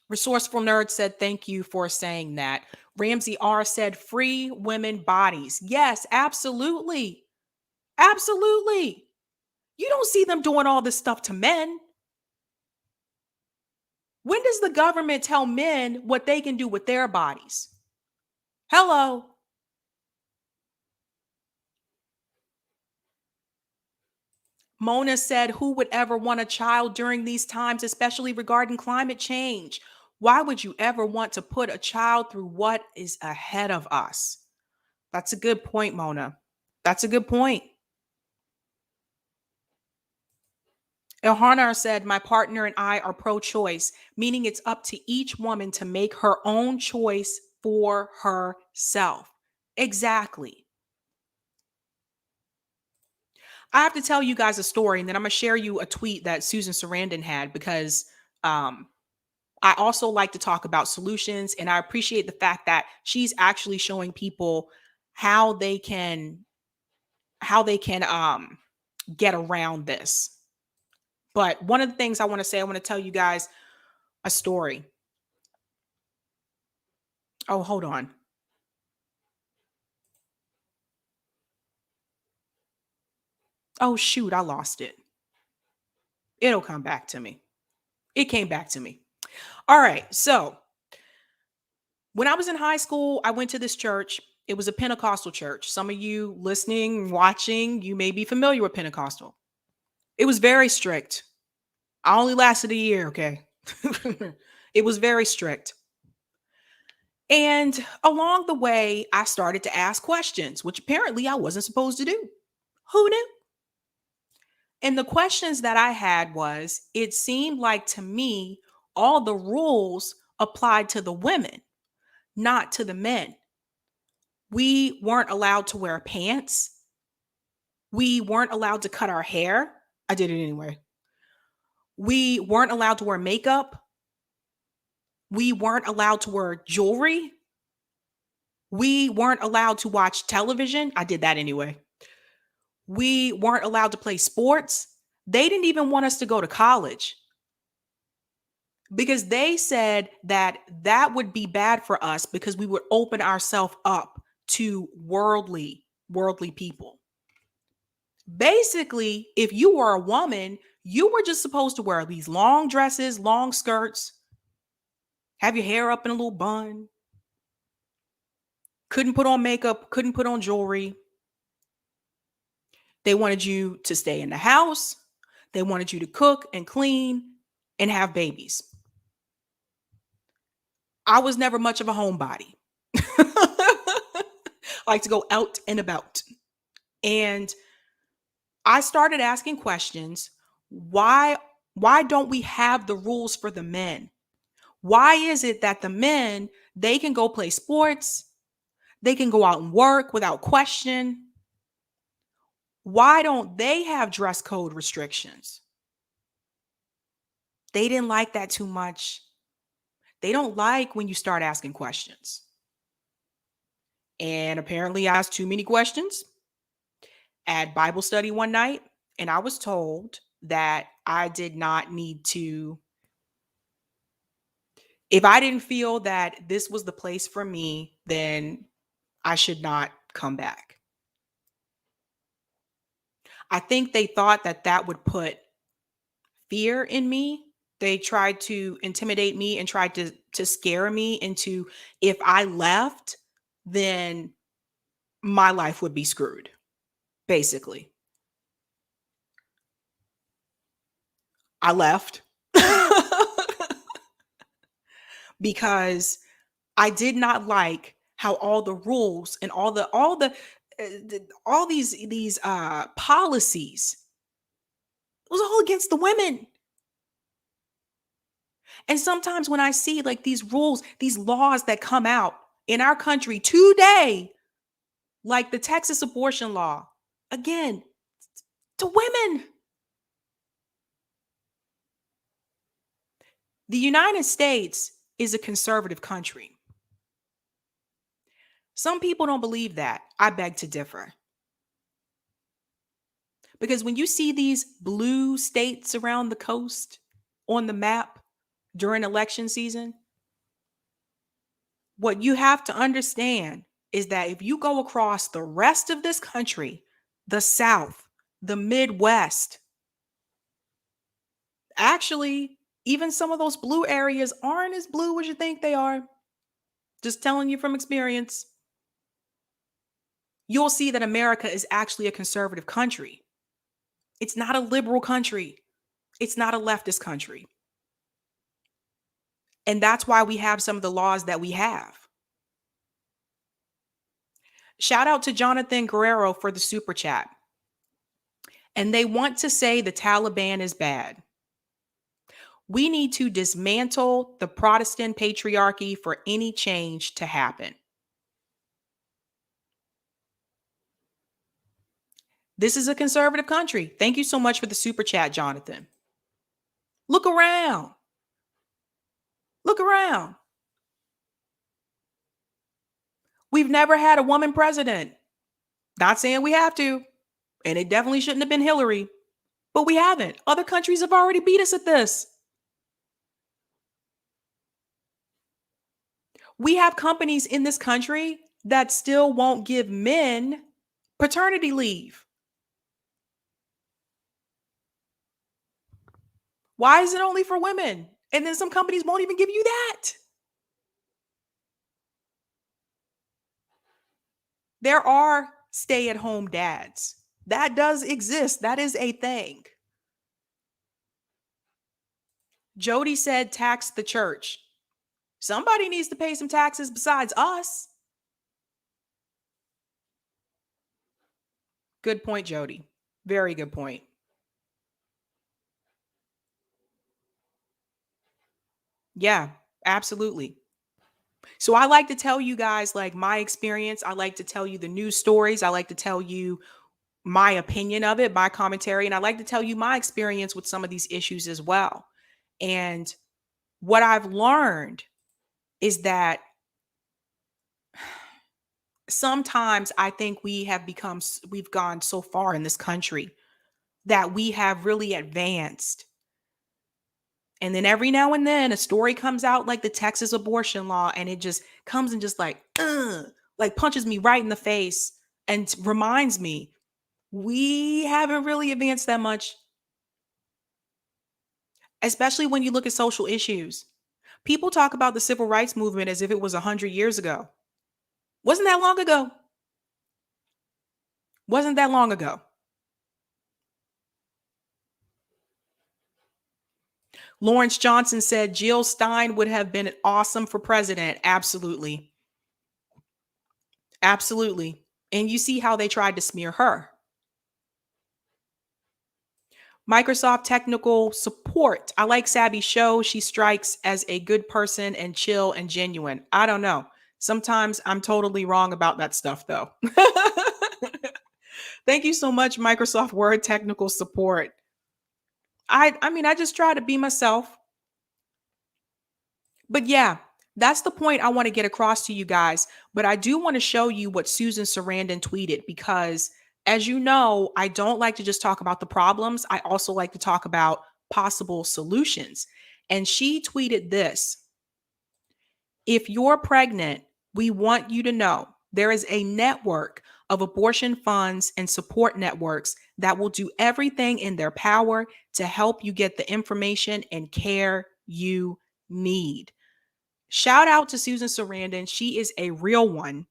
Resourceful Nerd said, thank you for saying that. Ramsey R said, free women bodies. Yes, absolutely. Absolutely. You don't see them doing all this stuff to men. When does the government tell men what they can do with their bodies? Hello. Mona said, who would ever want a child during these times, especially regarding climate change? Why would you ever want to put a child through what is ahead of us? That's a good point, Mona. That's a good point. Ilhanar said, my partner and I are pro-choice, meaning it's up to each woman to make her own choice for herself. Exactly. I have to tell you guys a story, and then I'm going to share you a tweet that Susan Sarandon had, because um, I also like to talk about solutions, and I appreciate the fact that she's actually showing people how they can get around this. But one of the things I want to say, I want to tell you guys a story. Oh, hold on. Oh, shoot, I lost it. It'll come back to me. It came back to me. All right. So when I was in high school, I went to this church. It was a Pentecostal church. Some of you listening, watching, you may be familiar with Pentecostal. It was very strict. I only lasted a year, okay? It was very strict. And along the way, I started to ask questions, which apparently I wasn't supposed to do. Who knew? And the questions that I had was, it seemed like to me, all the rules applied to the women, not to the men. We weren't allowed to wear pants. We weren't allowed to cut our hair. I did it anyway. We weren't allowed to wear makeup. We weren't allowed to wear jewelry. We weren't allowed to watch television. I did that anyway. We weren't allowed to play sports. They didn't even want us to go to college because they said that that would be bad for us because we would open ourselves up to worldly people. Basically, if you were a woman, you were just supposed to wear these long dresses, long skirts, have your hair up in a little bun, couldn't put on makeup, couldn't put on jewelry. They wanted you to stay in the house. They wanted you to cook and clean and have babies. I was never much of a homebody. I like to go out and about. And I started asking questions. Why don't we have the rules for the men? Why is it that the men, they can go play sports, they can go out and work without question? Why don't they have dress code restrictions? They didn't like that too much. They don't like when you start asking questions. And apparently I asked too many questions at Bible study one night, and I was told that I did not need to, if I didn't feel that this was the place for me, then I should not come back. I think they thought that that would put fear in me. They tried to intimidate me and tried to scare me into, if I left, then my life would be screwed, basically. I left because I did not like how all the rules and all these policies, it was all against the women. And sometimes when I see like these rules, these laws that come out in our country today, like the Texas abortion law, again, to women. The United States is a conservative country. Some people don't believe that. I beg to differ. Because when you see these blue states around the coast on the map during election season, what you have to understand is that if you go across the rest of this country, the South, the Midwest, actually, even some of those blue areas aren't as blue as you think they are. Just telling you from experience. You'll see that America is actually a conservative country. It's not a liberal country. It's not a leftist country. And that's why we have some of the laws that we have. Shout out to Jonathan Guerrero for the super chat. and they want to say the Taliban is bad. We need to dismantle the Protestant patriarchy for any change to happen. This is a conservative country. Thank you so much for the super chat, Jonathan. Look around. Look around. We've never had a woman president. Not saying we have to, and it definitely shouldn't have been Hillary, but we haven't. Other countries have already beat us at this. We have companies in this country that still won't give men paternity leave. Why is it only for women? And then some companies won't even give you that. There are stay-at-home dads. That does exist. That is a thing. Jody said tax the church. Somebody needs to pay some taxes besides us. Good point, Jody. Very good point. Yeah, absolutely. So I like to tell you guys like my experience. I like to tell you the news stories. I like to tell you my opinion of it, my commentary, and I like to tell you my experience with some of these issues as well. And what I've learned is that sometimes I think we've gone so far in this country that we have really advanced. And then every now and then a story comes out like the Texas abortion law, and it just comes and just like punches me right in the face and reminds me we haven't really advanced that much, especially when you look at social issues. People talk about the civil rights movement as if it was 100 years ago. Wasn't that long ago? Wasn't that long ago? Lawrence Johnson said Jill Stein would have been awesome for president. Absolutely. Absolutely. And you see how they tried to smear her. Microsoft technical support. I like Sabby's show. She strikes as a good person and chill and genuine. I don't know. Sometimes I'm totally wrong about that stuff, though. Thank you so much, Microsoft Word technical support. I mean, I just try to be myself. But yeah, that's the point I want to get across to you guys. But I do want to show you what Susan Sarandon tweeted because, as you know, I don't like to just talk about the problems. I also like to talk about possible solutions. And she tweeted this: if you're pregnant, we want you to know there is a network of abortion funds and support networks that will do everything in their power to help you get the information and care you need. Shout out to Susan Sarandon. She is a real one.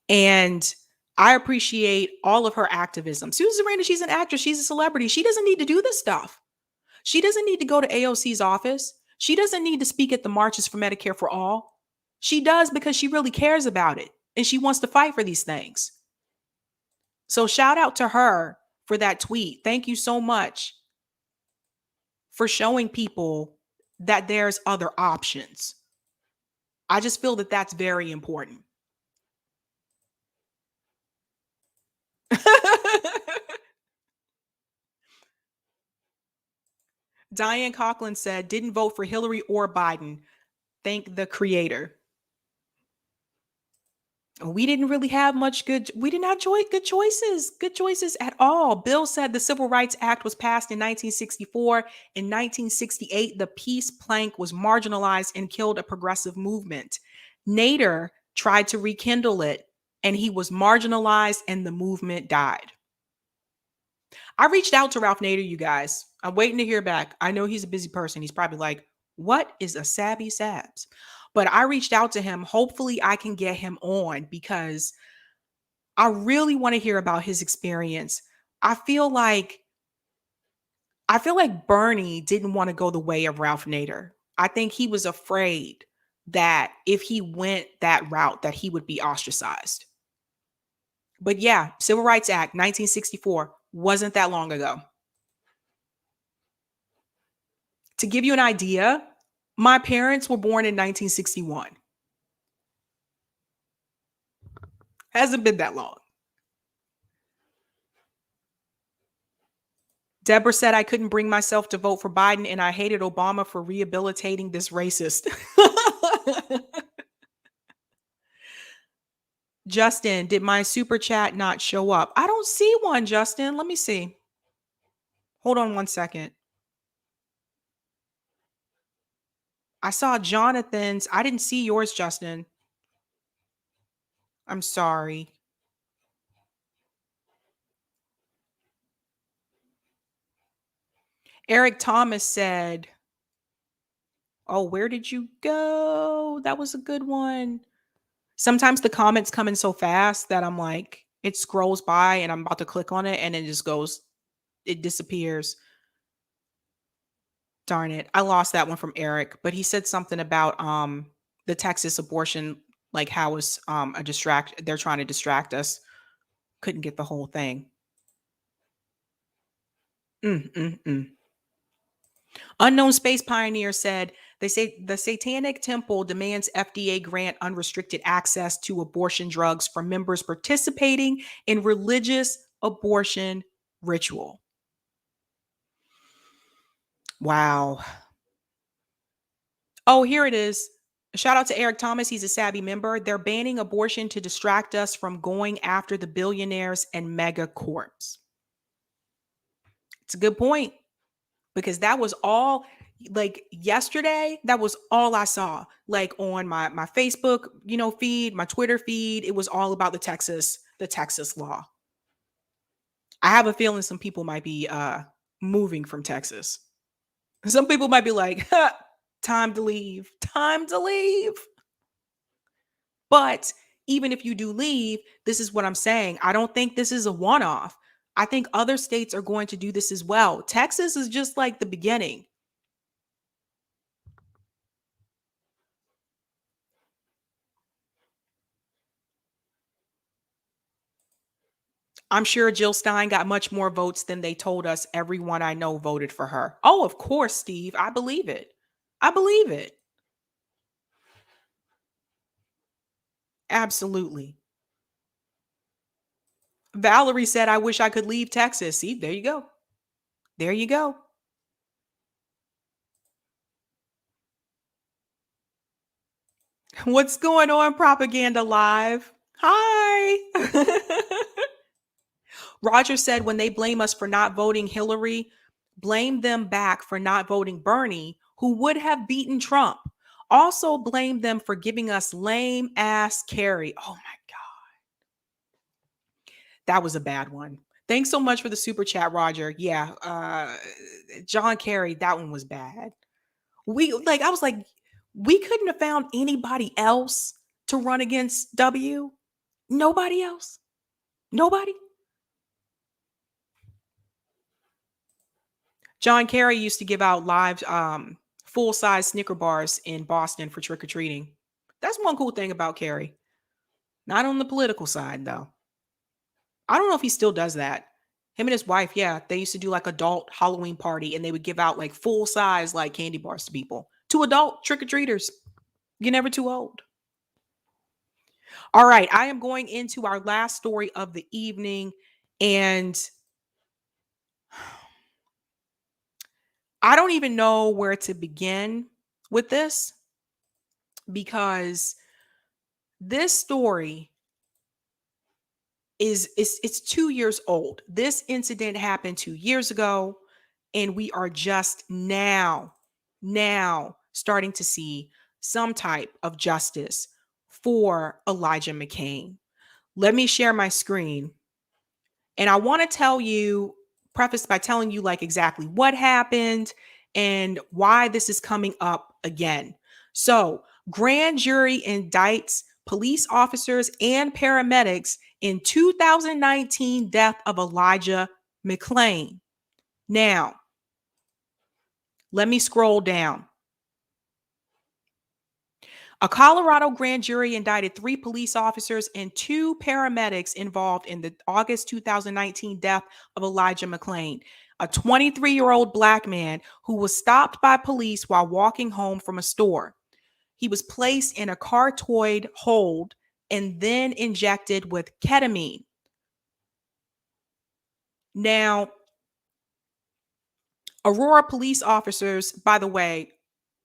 And I appreciate all of her activism. Susan Sarandon, she's an actress. She's a celebrity. She doesn't need to do this stuff. She doesn't need to go to AOC's office. She doesn't need to speak at the marches for Medicare for All. She does because she really cares about it and she wants to fight for these things. So shout out to her for that tweet. Thank you so much for showing people that there's other options. I just feel that that's very important. Diane Coughlin said, didn't vote for Hillary or Biden. Thank the creator. We didn't really have we didn't have good choices at all. Bill said the Civil Rights Act was passed in 1964. In 1968, the peace plank was marginalized and killed a progressive movement. Nader tried to rekindle it, and he was marginalized and the movement died. I reached out to Ralph Nader, you guys. I'm waiting to hear back. I know he's a busy person. He's probably like, what is a Sabby Sabs? But I reached out to him. Hopefully I can get him on because I really want to hear about his experience. I feel like Bernie didn't want to go the way of Ralph Nader. I think he was afraid that if he went that route, that he would be ostracized. But yeah, Civil Rights Act, 1964, Wasn't that long ago. To give you an idea, my parents were born in 1961. Hasn't been that long. Deborah said I couldn't bring myself to vote for Biden and I hated Obama for rehabilitating this racist. Justin, did my super chat not show up? I don't see one, Justin. Let me see. Hold on one second. I saw Jonathan's. I didn't see yours, Justin. I'm sorry. Eric Thomas said, oh, where did you go? That was a good one. Sometimes the comments come in so fast that I'm like, it scrolls by and I'm about to click on it and it just goes, it disappears. Darn it. I lost that one from Eric, but he said something about the Texas abortion, like how it's they're trying to distract us. Couldn't get the whole thing. Unknown Space Pioneer said, they say the Satanic Temple demands FDA grant unrestricted access to abortion drugs for members participating in religious abortion ritual. Wow. Oh, here it is. Shout out to Eric Thomas. He's a Sabby member. They're banning abortion to distract us from going after the billionaires and mega corps. It's a good point because that was all like yesterday. That was all I saw like on my Facebook, feed, my Twitter feed. It was all about the Texas law. I have a feeling some people might be moving from Texas. Some people might be like, time to leave. But even if you do leave, this is what I'm saying. I don't think this is a one-off. I think other states are going to do this as well. Texas is just like the beginning. I'm sure Jill Stein got much more votes than they told us. Everyone I know voted for her. Oh, of course, Steve. I believe it. Absolutely. Valerie said, I wish I could leave Texas. See, there you go. What's going on, Propaganda Live? Hi. Roger said, when they blame us for not voting Hillary, blame them back for not voting Bernie, who would have beaten Trump. Also blame them for giving us lame ass Kerry. Oh my God. That was a bad one. Thanks so much for the super chat, Roger. Yeah. John Kerry, that one was bad. I was like, we couldn't have found anybody else to run against W. Nobody else. Nobody. John Kerry used to give out live full-size Snicker bars in Boston for trick-or-treating. That's one cool thing about Kerry. Not on the political side, though. I don't know if he still does that. Him and his wife, yeah, they used to do like adult Halloween party and they would give out like full-size like candy bars to people. To adult trick-or-treaters. You're never too old. All right, I am going into our last story of the evening, and I don't even know where to begin with this because this story it's 2 years old. This incident happened 2 years ago, and we are just now starting to see some type of justice for Elijah McClain. Let me share my screen. And I want to preface by telling you like exactly what happened and why this is coming up again. So, grand jury indicts police officers and paramedics in 2019 death of Elijah McClain. Now, let me scroll down. A Colorado grand jury indicted 3 police officers and 2 paramedics involved in the August 2019 death of Elijah Mcclain, a 23-year-old Black man who was stopped by police while walking home from a store. He was placed in a cartoid hold and then injected with ketamine. Now, Aurora police officers, by the way,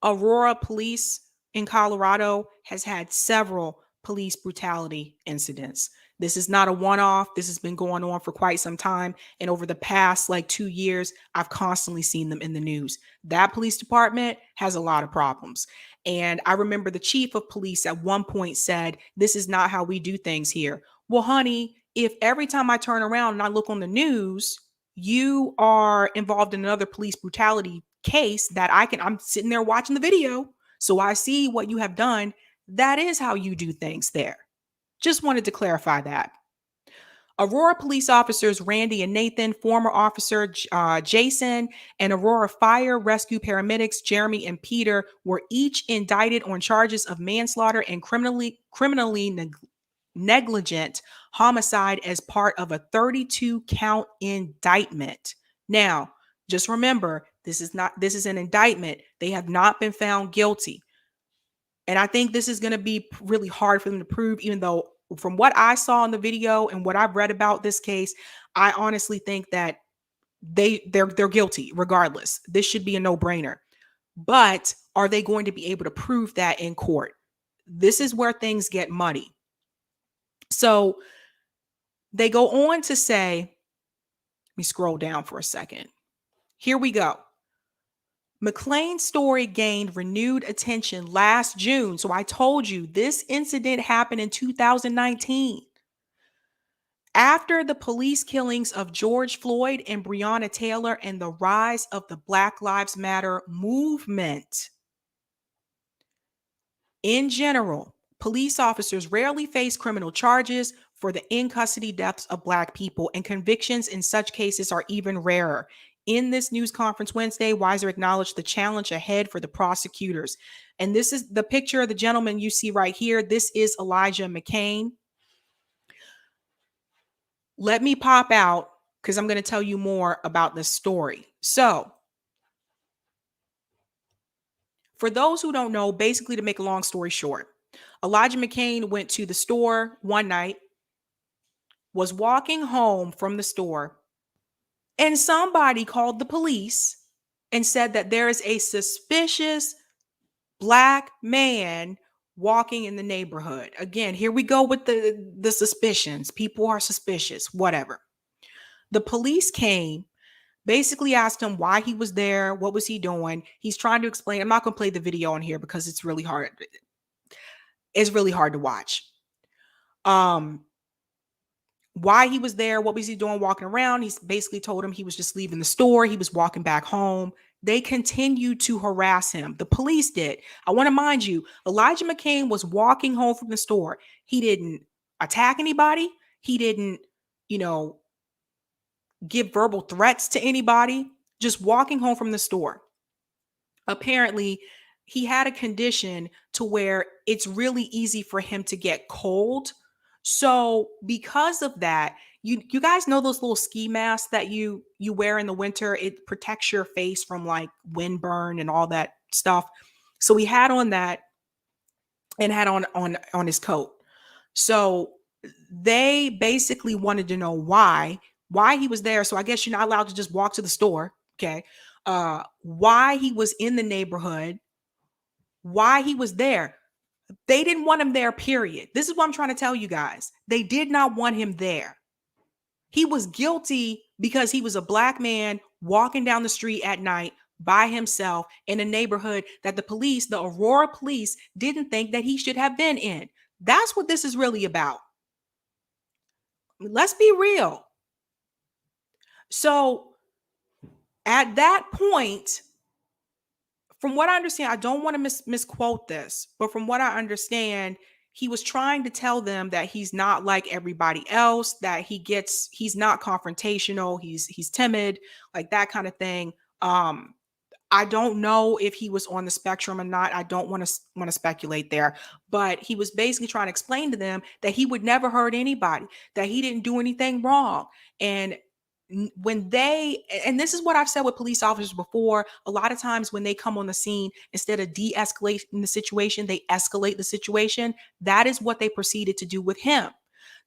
Aurora police in Colorado has had several police brutality incidents. This is not a one off. This has been going on for quite some time. And over the past 2 years, I've constantly seen them in the news. That police department has a lot of problems. And I remember the chief of police at one point said, "This is not how we do things here." Well, honey, if every time I turn around and I look on the news, you are involved in another police brutality case that I'm sitting there watching the video, so I see what you have done. That is how you do things there. Just wanted to clarify that. Aurora police officers Randy and Nathan, former officer Jason, and Aurora fire rescue paramedics Jeremy and Peter were each indicted on charges of manslaughter and criminally negligent homicide as part of a 32 count indictment. Now, just remember, this is an indictment. They have not been found guilty. And I think this is going to be really hard for them to prove, even though from what I saw in the video and what I've read about this case, I honestly think that they're guilty regardless. This should be a no-brainer. But are they going to be able to prove that in court? This is where things get muddy. So they go on to say, let me scroll down for a second. Here we go. Mcclain's story gained renewed attention last June. So I told you this incident happened in 2019. After the police killings of George Floyd and Breonna Taylor and the rise of the Black Lives Matter movement. In general, police officers rarely face criminal charges for the in-custody deaths of Black people, and convictions in such cases are even rarer. In this news conference Wednesday, Weiser acknowledged the challenge ahead for the prosecutors. And this is the picture of the gentleman you see right here. This is Elijah Mcclain. Let me pop out because I'm going to tell you more about this story. So, for those who don't know, basically to make a long story short, Elijah Mcclain went to the store one night, was walking home from the store, and somebody called the police and said that there is a suspicious Black man walking in the neighborhood. Again, here we go with the suspicions. People are suspicious, whatever. The police came, basically asked him why he was there, what was he doing. He's trying to explain. I'm not going to play the video on here because it's really hard. It's really hard to watch. Why he was there, what was he doing walking around. He's basically told him he was just leaving the store. He was walking back home. They continued to harass him. The police did. I want to mind you, Elijah Mcclain was walking home from the store. He didn't attack anybody. He didn't, give verbal threats to anybody, just walking home from the store. Apparently, he had a condition to where it's really easy for him to get cold. So because of that, you guys know those little ski masks that you wear in the winter? It protects your face from windburn and all that stuff. So he had on that and had on his coat. So they basically wanted to know why he was there. So I guess you're not allowed to just walk to the store. Okay. Why he was in the neighborhood, why he was there. They didn't want him there, period. This is what I'm trying to tell you guys. They did not want him there. He was guilty because he was a Black man walking down the street at night by himself in a neighborhood that the Aurora police, didn't think that he should have been in. That's what this is really about. Let's be real. So at that point, from what I understand, I don't want to misquote this, but from what I understand, he was trying to tell them that he's not like everybody else, that he's not confrontational, he's timid, like that kind of thing. I don't know if he was on the spectrum or not. I don't want to speculate there, but he was basically trying to explain to them that he would never hurt anybody, that he didn't do anything wrong. And when and this is what I've said with police officers before, a lot of times when they come on the scene, instead of de-escalating the situation, they escalate the situation. That is what they proceeded to do with him.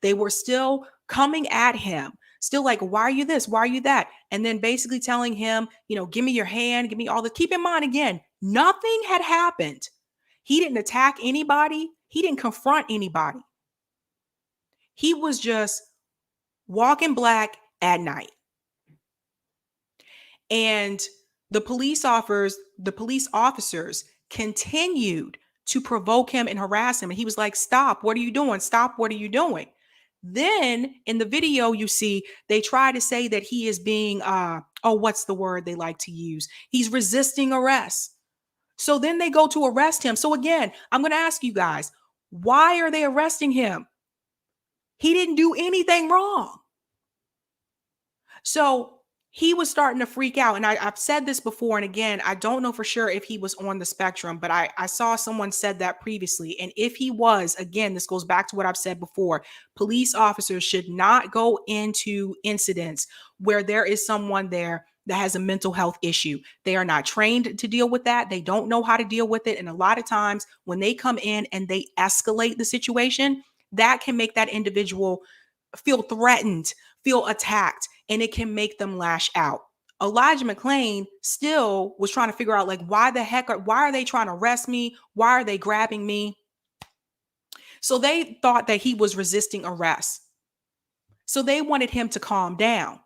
They were still coming at him, still like, why are you this? Why are you that? And then basically telling him, give me your hand, give me all this. Keep in mind, again, nothing had happened. He didn't attack anybody. He didn't confront anybody. He was just walking black at night. And the police officers continued to provoke him and harass him. And he was like, stop, what are you doing? Stop, what are you doing? Then in the video, you see, they try to say that he is being, what's the word they like to use? He's resisting arrest. So then they go to arrest him. So again, I'm going to ask you guys, why are they arresting him? He didn't do anything wrong. So he was starting to freak out. And I've said this before. And again, I don't know for sure if he was on the spectrum, but I saw someone said that previously. And if he was, again, this goes back to what I've said before. Police officers should not go into incidents where there is someone there that has a mental health issue. They are not trained to deal with that. They don't know how to deal with it. And a lot of times when they come in and they escalate the situation, that can make that individual feel threatened, feel attacked, and it can make them lash out. Elijah Mcclain still was trying to figure out, like, why are they trying to arrest me? Why are they grabbing me? So they thought that he was resisting arrest. So they wanted him to calm down.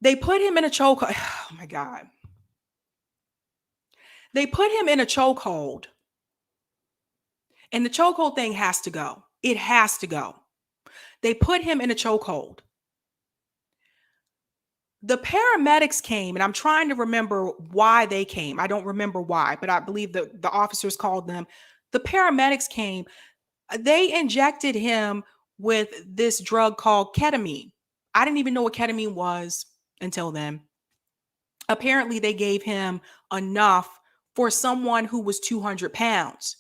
They put him in a chokehold. Oh my God. They put him in a chokehold. And the chokehold thing has to go. It has to go. They put him in a chokehold. The paramedics came, and I'm trying to remember why they came. I don't remember why, but I believe the officers called them. The paramedics came. They injected him with this drug called ketamine. I didn't even know what ketamine was until then. Apparently, they gave him enough for someone who was 200 pounds.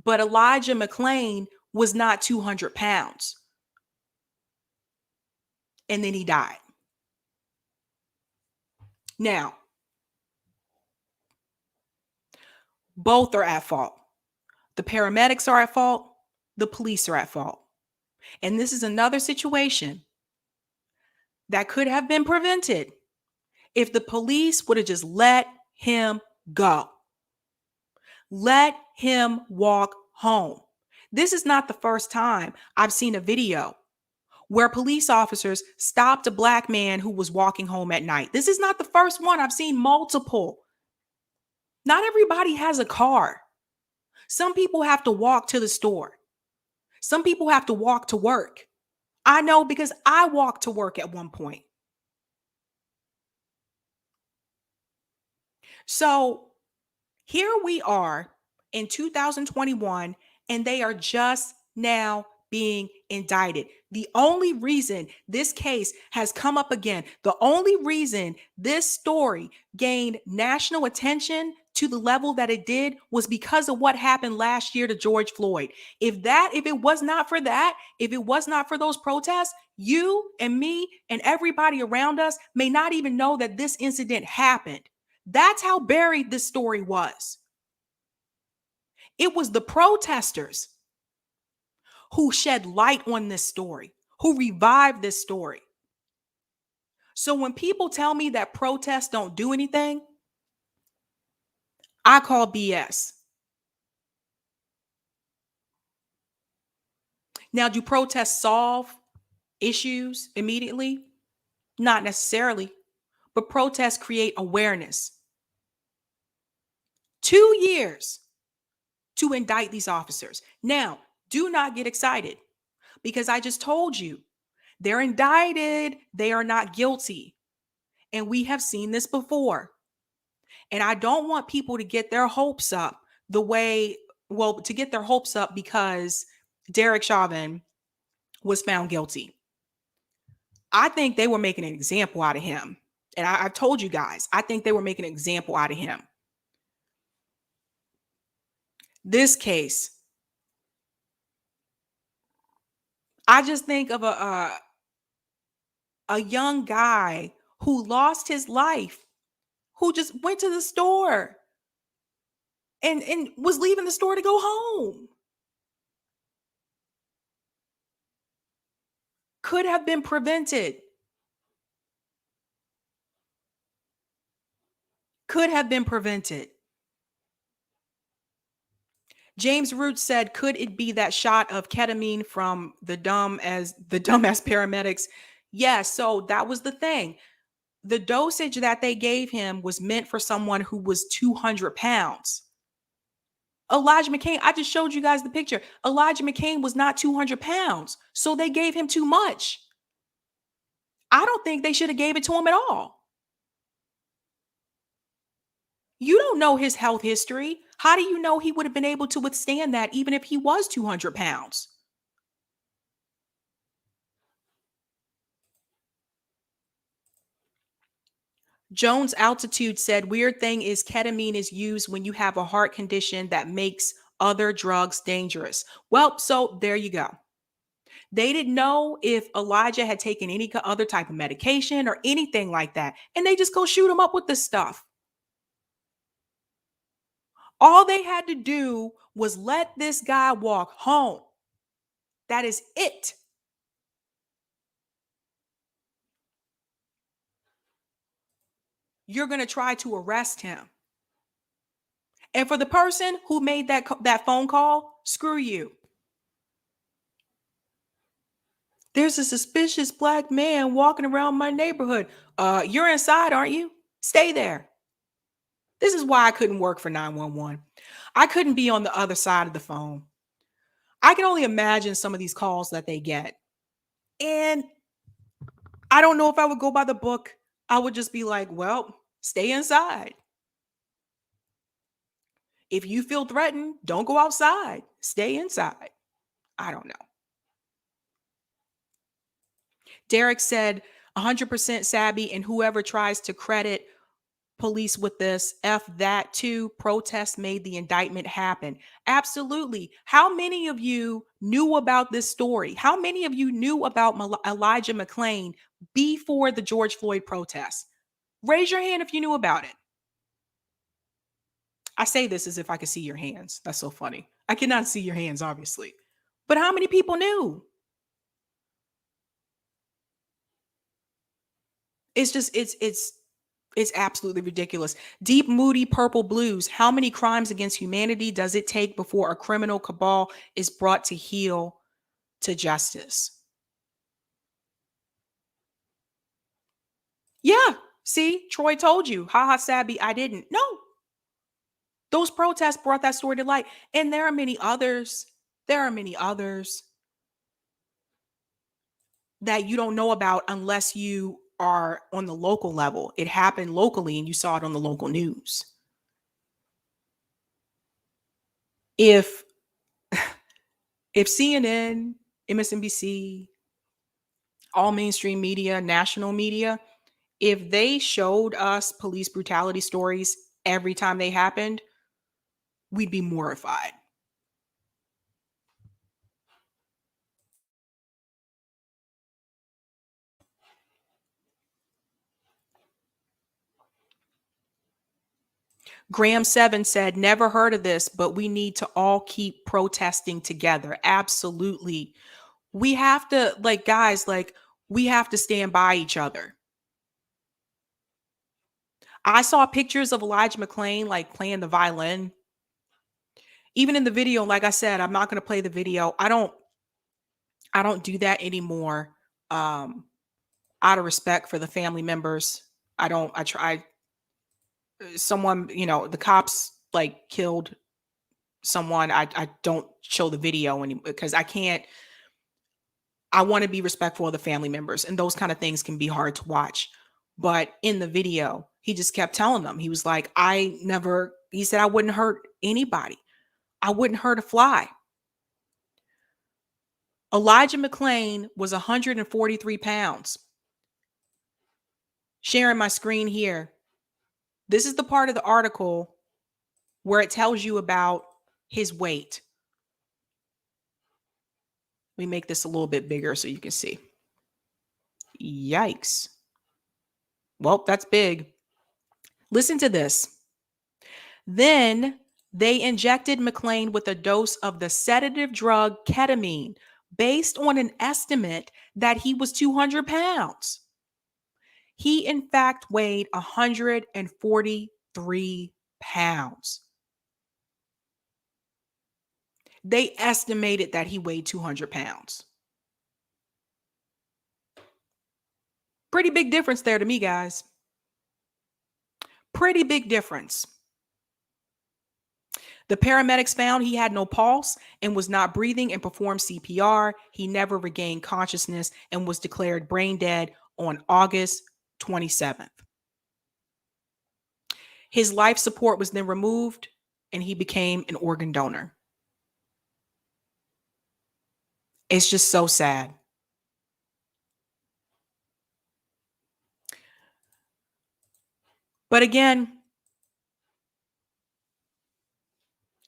But Elijah Mcclain was not 200 pounds. And then he died. Now, both are at fault. The paramedics are at fault. The police are at fault. And this is another situation that could have been prevented if the police would have just let him go. Let him walk home. This is not the first time I've seen a video where police officers stopped a black man who was walking home at night. This is not the first one. I've seen multiple. Not everybody has a car. Some people have to walk to the store. Some people have to walk to work. I know because I walked to work at one point. So here we are in 2021, and they are just now being indicted. The only reason this case has come up again, the only reason this story gained national attention to the level that it did was because of what happened last year to George Floyd. If it was not for that, if it was not for those protests, you and me and everybody around us may not even know that this incident happened. That's how buried this story was. It was the protesters who shed light on this story, who revived this story. So when people tell me that protests don't do anything, I call BS. Now, do protests solve issues immediately? Not necessarily, but protests create awareness. 2 years to indict these officers. Now, do not get excited because I just told you they're indicted. They are not guilty. And we have seen this before. And I don't want people to get their hopes up to get their hopes up because Derek Chauvin was found guilty. I think they were making an example out of him. And I've told you guys, I think they were making an example out of him. This case, I just think of a young guy who lost his life, who just went to the store and was leaving the store to go home. Could have been prevented. Could have been prevented. James Root said, could it be that shot of ketamine from the dumbass paramedics? Yes. So that was the thing. The dosage that they gave him was meant for someone who was 200 pounds. Elijah McClain, I just showed you guys the picture. Elijah McClain was not 200 pounds. So they gave him too much. I don't think they should have gave it to him at all. You don't know his health history. How do you know he would have been able to withstand that even if he was 200 pounds? Jones Altitude said, weird thing is ketamine is used when you have a heart condition that makes other drugs dangerous. Well, so there you go. They didn't know if Elijah had taken any other type of medication or anything like that. And they just go shoot him up with this stuff. All they had to do was let this guy walk home. That is it. You're going to try to arrest him. And for the person who made that phone call, screw you. There's a suspicious black man walking around my neighborhood. You're inside, aren't you? Stay there. This is why I couldn't work for 911. I couldn't be on the other side of the phone. I can only imagine some of these calls that they get. And I don't know if I would go by the book. I would just be like, well, stay inside. If you feel threatened, don't go outside. Stay inside. I don't know. Derek said 100% Sabby, and whoever tries to credit police with this, F that too. Protest made the indictment happen. Absolutely. How many of you knew about this story? How many of you knew about Elijah McClain before the George Floyd protests? Raise your hand if you knew about it. I say this as if I could see your hands. That's so funny. I cannot see your hands, obviously. But how many people knew? It's absolutely ridiculous. Deep, moody, purple blues. How many crimes against humanity does it take before a criminal cabal is brought to heel to justice? Yeah. See, Troy told you. Haha, Sabby, I didn't. No. Those protests brought that story to light. And there are many others. There are many others that you don't know about unless you are on the local level. It happened locally and you saw it on the local news. If CNN, MSNBC, all mainstream media, national media, if they showed us police brutality stories every time they happened, we'd be mortified. Graham7 said, never heard of this, but we need to all keep protesting together. Absolutely. We have to, like, guys, like, we have to stand by each other. I saw pictures of Elijah McClain, like, playing the violin. Even in the video, like I said, I'm not going to play the video. I don't do that anymore. Out of respect for the family members. I try someone, the cops like killed someone. I don't show the video anymore because I want to be respectful of the family members, and those kind of things can be hard to watch. But in the video, he just kept telling them, he was like, he said, I wouldn't hurt anybody. I wouldn't hurt a fly. Elijah McClain was 143 pounds. Sharing my screen here. This is the part of the article where it tells you about his weight. Let me make this a little bit bigger so you can see. Yikes. Well, that's big. Listen to this. Then they injected Mcclain with a dose of the sedative drug ketamine based on an estimate that he was 200 pounds. He, in fact, weighed 143 pounds. They estimated that he weighed 200 pounds. Pretty big difference there to me, guys. Pretty big difference. The paramedics found he had no pulse and was not breathing and performed CPR. He never regained consciousness and was declared brain dead on August 27th. His life support was then removed and he became an organ donor. It's just so sad. But again,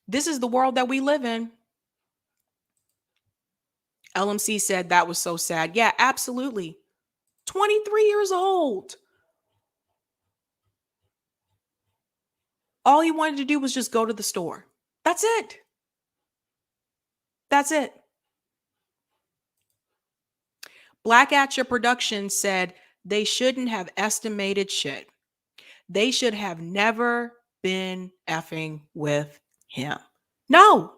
this is the world that we live in. LMC said that was so sad. Yeah, absolutely. 23 years old. All he wanted to do was just go to the store. That's it. That's it. Black Atcha Productions said they shouldn't have estimated shit. They should have never been effing with him. No.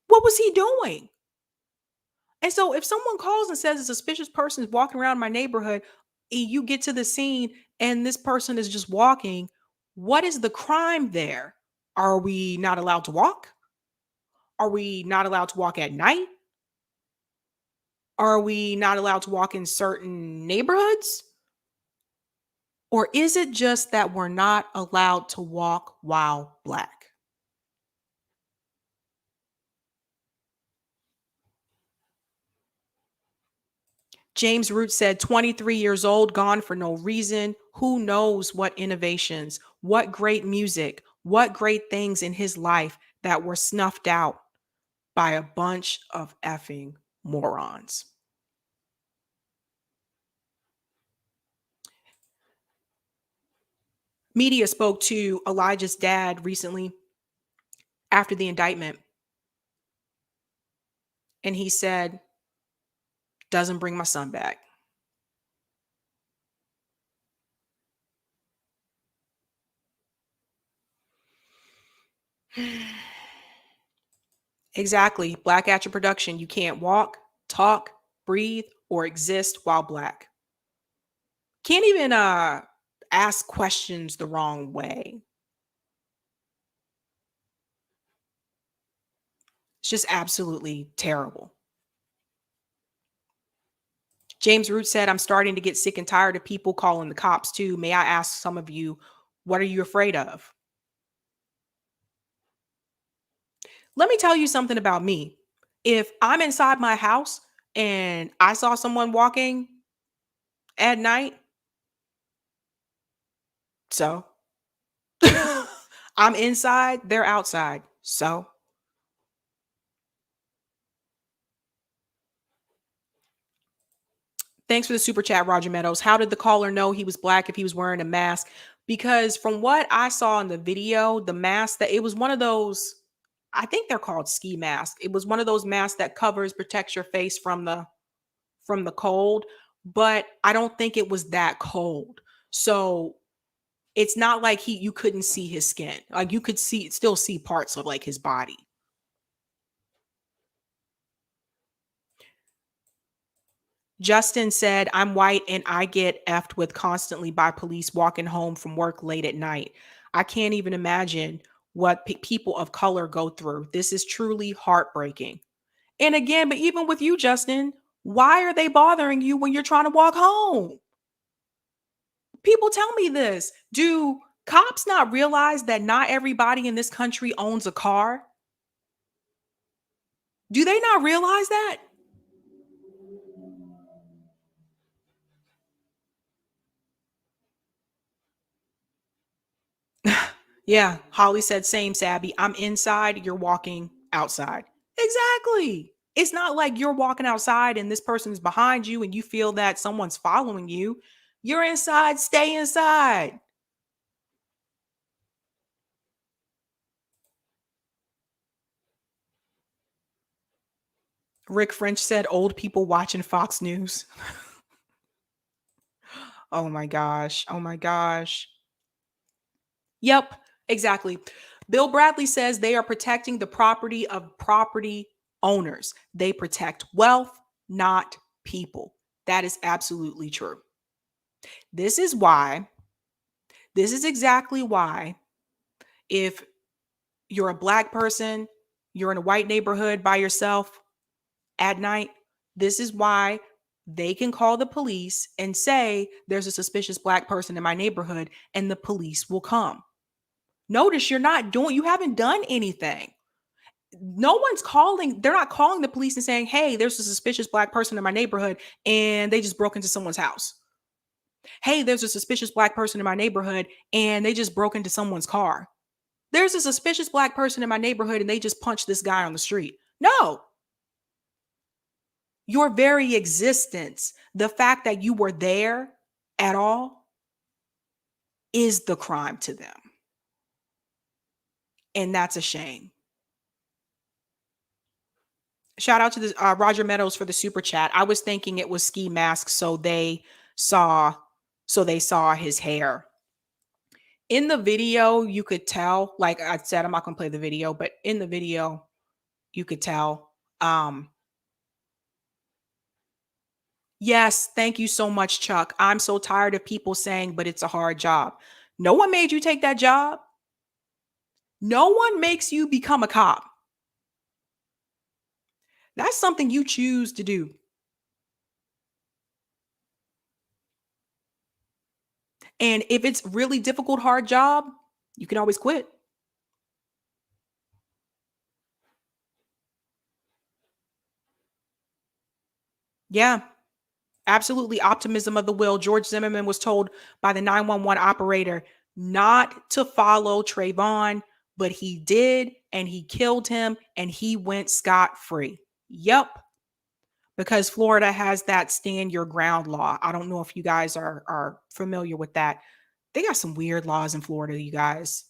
What was he doing? And so if someone calls and says a suspicious person is walking around my neighborhood, and you get to the scene and this person is just walking, what is the crime there? Are we not allowed to walk? Are we not allowed to walk at night? Are we not allowed to walk in certain neighborhoods? Or is it just that we're not allowed to walk while Black? James Root said 23 years old, gone for no reason. Who knows what innovations, what great music, what great things in his life that were snuffed out by a bunch of effing morons. Media spoke to Elijah's dad recently after the indictment. And he said, doesn't bring my son back. Exactly. Black Atcha Production. You can't walk, talk, breathe, or exist while Black. Can't even ask questions the wrong way. It's just absolutely terrible. James Root said, I'm starting to get sick and tired of people calling the cops too. May I ask some of you, what are you afraid of? Let me tell you something about me. If I'm inside my house and I saw someone walking at night, so I'm inside, they're outside. So thanks for the super chat, Roger Meadows. How did the caller know he was Black if he was wearing a mask? Because from what I saw in the video, the mask that it was one of those, I think they're called ski masks. It was one of those masks that protects your face from the cold, but I don't think it was that cold. So it's not like you couldn't see his skin. Like you could still see parts of like his body. Justin said, I'm white and I get effed with constantly by police walking home from work late at night. I can't even imagine what people of color go through. This is truly heartbreaking. And again, but even with you, Justin, why are they bothering you when you're trying to walk home? People tell me this. Do cops not realize that not everybody in this country owns a car? Do they not realize that? Yeah, Holly said, same, Sabby. I'm inside, you're walking outside. Exactly. It's not like you're walking outside and this person is behind you and you feel that someone's following you. You're inside, stay inside. Rick French said, old people watching Fox News. Oh my gosh. Oh my gosh. Yep, exactly. Bill Bradley says they are protecting the property of property owners. They protect wealth, not people. That is absolutely true. This is why, this is exactly why, if you're a black person, you're in a white neighborhood by yourself at night, this is why they can call the police and say, there's a suspicious black person in my neighborhood, and the police will come. Notice you haven't done anything. No one's calling, they're not calling the police and saying, hey, there's a suspicious black person in my neighborhood and they just broke into someone's house. Hey, there's a suspicious black person in my neighborhood and they just broke into someone's car. There's a suspicious black person in my neighborhood and they just punched this guy on the street. No. Your very existence, the fact that you were there at all, is the crime to them. And that's a shame. Shout out to the Roger Meadows for the super chat. I was thinking it was ski mask, saw they saw his hair. In the video, you could tell, like I said, I'm not gonna play the video, but in the video, you could tell. Yes, thank you so much, Chuck. I'm so tired of people saying, but it's a hard job. No one made you take that job. No one makes you become a cop. That's something you choose to do. And if it's really difficult, hard job, you can always quit. Yeah, absolutely. Optimism of the will. George Zimmerman was told by the 911 operator not to follow Trayvon, but he did, and he killed him, and he went scot-free. Yep. Because Florida has that stand your ground law. I don't know if you guys are familiar with that. They got some weird laws in Florida, you guys.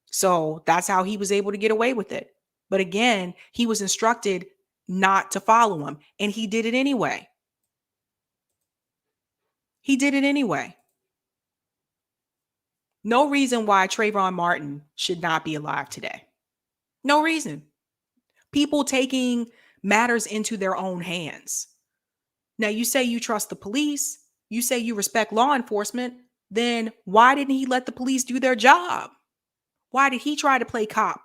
So that's how he was able to get away with it. But again, he was instructed not to follow him, and he did it anyway. He did it anyway. No reason why Trayvon Martin should not be alive today. No reason. People taking matters into their own hands. Now, you say you trust the police, you say you respect law enforcement, then why didn't he let the police do their job? Why did he try to play cop?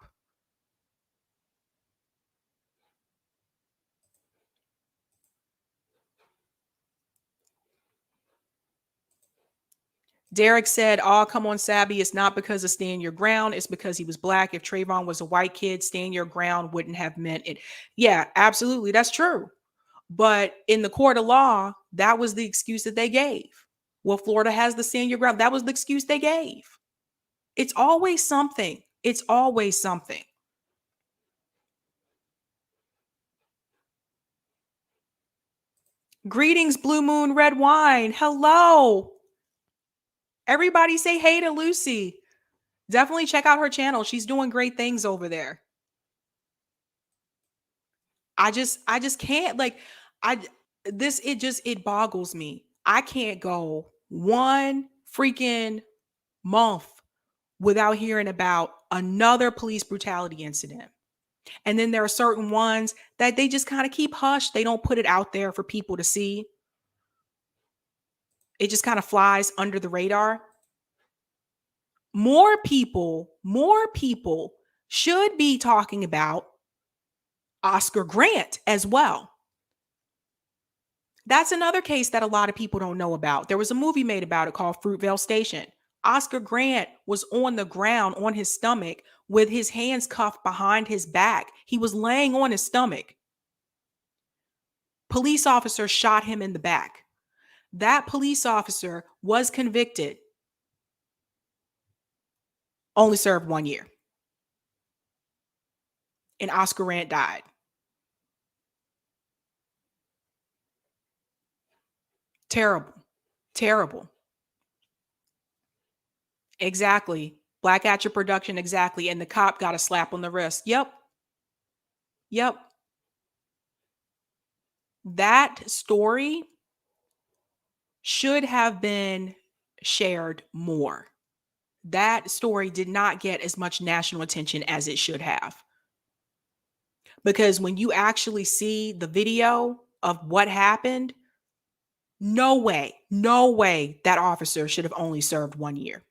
Derek said, oh, come on, Sabby. It's not because of stand your ground. It's because he was black. If Trayvon was a white kid, stand your ground wouldn't have meant it. Yeah, absolutely. That's true. But in the court of law, that was the excuse that they gave. Well, Florida has the stand your ground. That was the excuse they gave. It's always something. It's always something. Greetings, Blue Moon Red Wine. Hello. Everybody say hey to Lucy. Definitely check out her channel. She's doing great things over there. I just can't it boggles me. I can't go one freaking month without hearing about another police brutality incident. And then there are certain ones that they just kind of keep hush. They don't put it out there for people to see. It just kind of flies under the radar. More people should be talking about Oscar Grant as well. That's another case that a lot of people don't know about. There was a movie made about it called Fruitvale Station. Oscar Grant was on the ground on his stomach with his hands cuffed behind his back. He was laying on his stomach. Police officer shot him in the back. That police officer was convicted. only served 1 year. And Oscar Grant died. Terrible. Terrible. Exactly. Black Atcha production, exactly. And the cop got a slap on the wrist. Yep. Yep. That story should have been shared more. That story did not get as much national attention as it should have. Because when you actually see the video of what happened, no way that officer should have only served 1 year.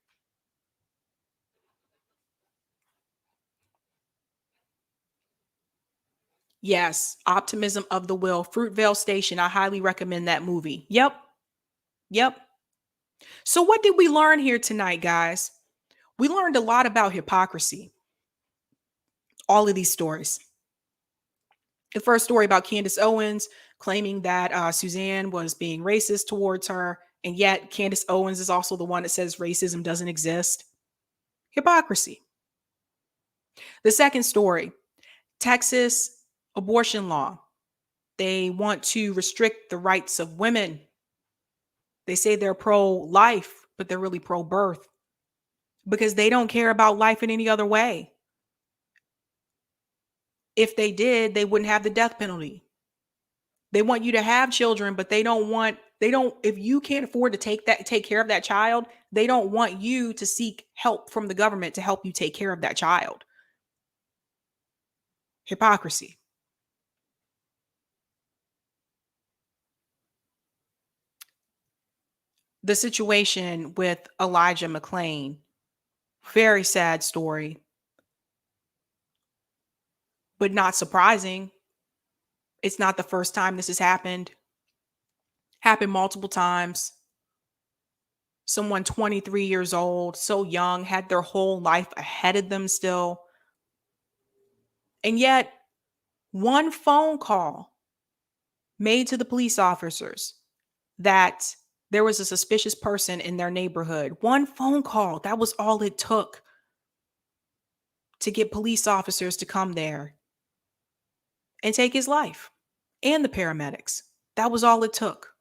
Yes, Optimism of the Will, Fruitvale Station. I highly recommend that movie. Yep. Yep. So, what did we learn here tonight, guys? We learned a lot about hypocrisy. All of these stories. The first story about Candace Owens claiming that Suzanne was being racist towards her, and yet Candace Owens is also the one that says racism doesn't exist. Hypocrisy. The second story, Texas abortion law. They want to restrict the rights of women. They say they're pro-life, but they're really pro-birth because they don't care about life in any other way. If they did, they wouldn't have the death penalty. They want you to have children, but if you can't afford to take care of that child, they don't want you to seek help from the government to help you take care of that child. Hypocrisy. The situation with Elijah Mcclain, very sad story, but not surprising. It's not the first time this has happened. Happened multiple times. Someone 23 years old, so young, had their whole life ahead of them still. And yet, one phone call made to the police officers that there was a suspicious person in their neighborhood. One phone call, that was all it took to get police officers to come there and take his life and the paramedics. That was all it took.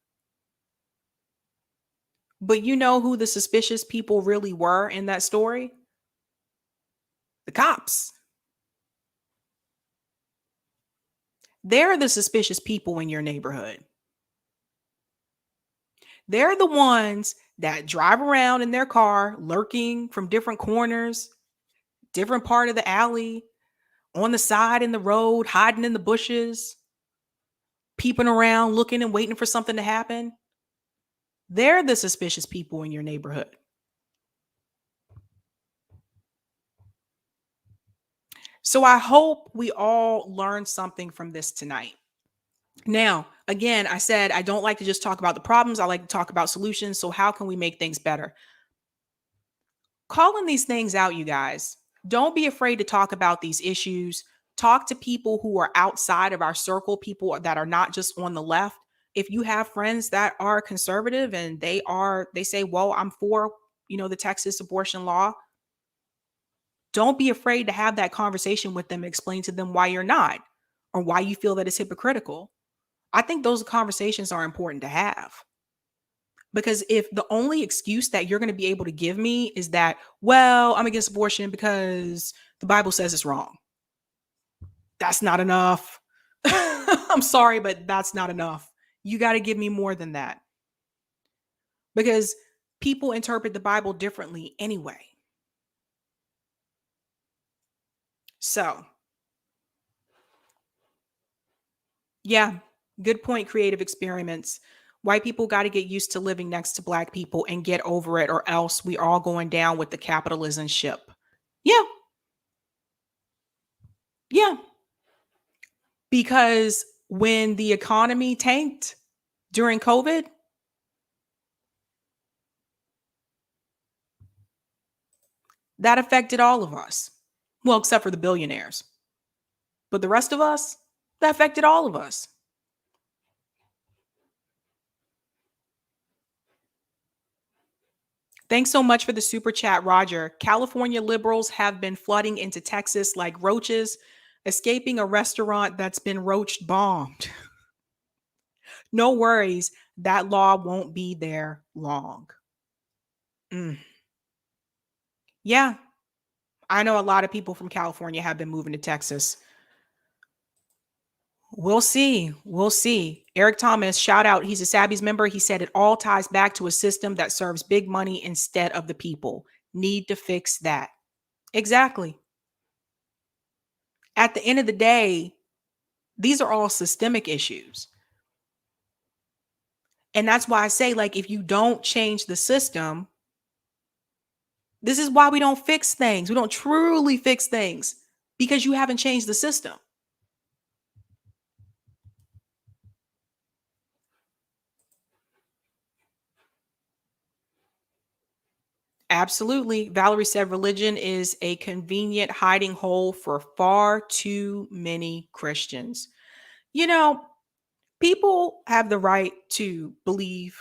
But you know who the suspicious people really were in that story? The cops. They're the suspicious people in your neighborhood. They're the ones that drive around in their car, lurking from different corners, different part of the alley, on the side in the road, hiding in the bushes, peeping around, looking and waiting for something to happen. They're the suspicious people in your neighborhood. So I hope we all learned something from this tonight. Now, again, I said I don't like to just talk about the problems. I like to talk about solutions. So how can we make things better? Calling these things out, you guys. Don't be afraid to talk about these issues. Talk to people who are outside of our circle, people that are not just on the left. If you have friends that are conservative and they say, well, I'm for, the Texas abortion law. Don't be afraid to have that conversation with them, explain to them why you're not, or why you feel that it's hypocritical. I think those conversations are important to have. Because if the only excuse that you're going to be able to give me is that, well, I'm against abortion because the Bible says it's wrong. That's not enough. I'm sorry, but that's not enough. You got to give me more than that. Because people interpret the Bible differently anyway. So, yeah, good point, creative experiments. White people got to get used to living next to Black people and get over it, or else we are all going down with the capitalism ship. Yeah. Yeah. Because when the economy tanked during COVID, that affected all of us. Well, except for the billionaires. But the rest of us, that affected all of us. Thanks so much for the super chat, Roger. California liberals have been flooding into Texas like roaches, escaping a restaurant that's been roach bombed. No worries, that law won't be there long. Mm. Yeah, I know a lot of people from California have been moving to Texas. We'll see. We'll see. Eric Thomas, shout out. He's a Sabby's member. He said it all ties back to a system that serves big money instead of the people. Need to fix that. Exactly. At the end of the day, these are all systemic issues. And that's why I say, like, if you don't change the system, this is why we don't fix things. We don't truly fix things because you haven't changed the system. Absolutely. Valerie said religion is a convenient hiding hole for far too many Christians. You know, people have the right to believe